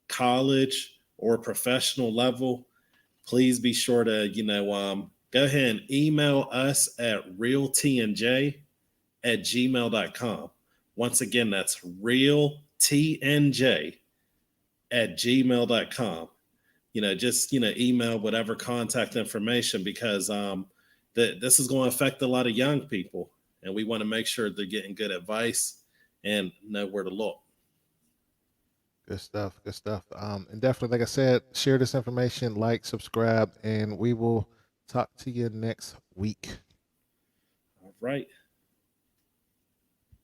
college, or professional level, please be sure to go ahead and email us at realtnj@gmail.com. Once again, that's realtnj@gmail.com. Just email whatever contact information, because this is going to affect a lot of young people, and we want to make sure they're getting good advice and know where to look. Good stuff. And definitely, like I said, share this information, like, subscribe, and we will talk to you next week. All right.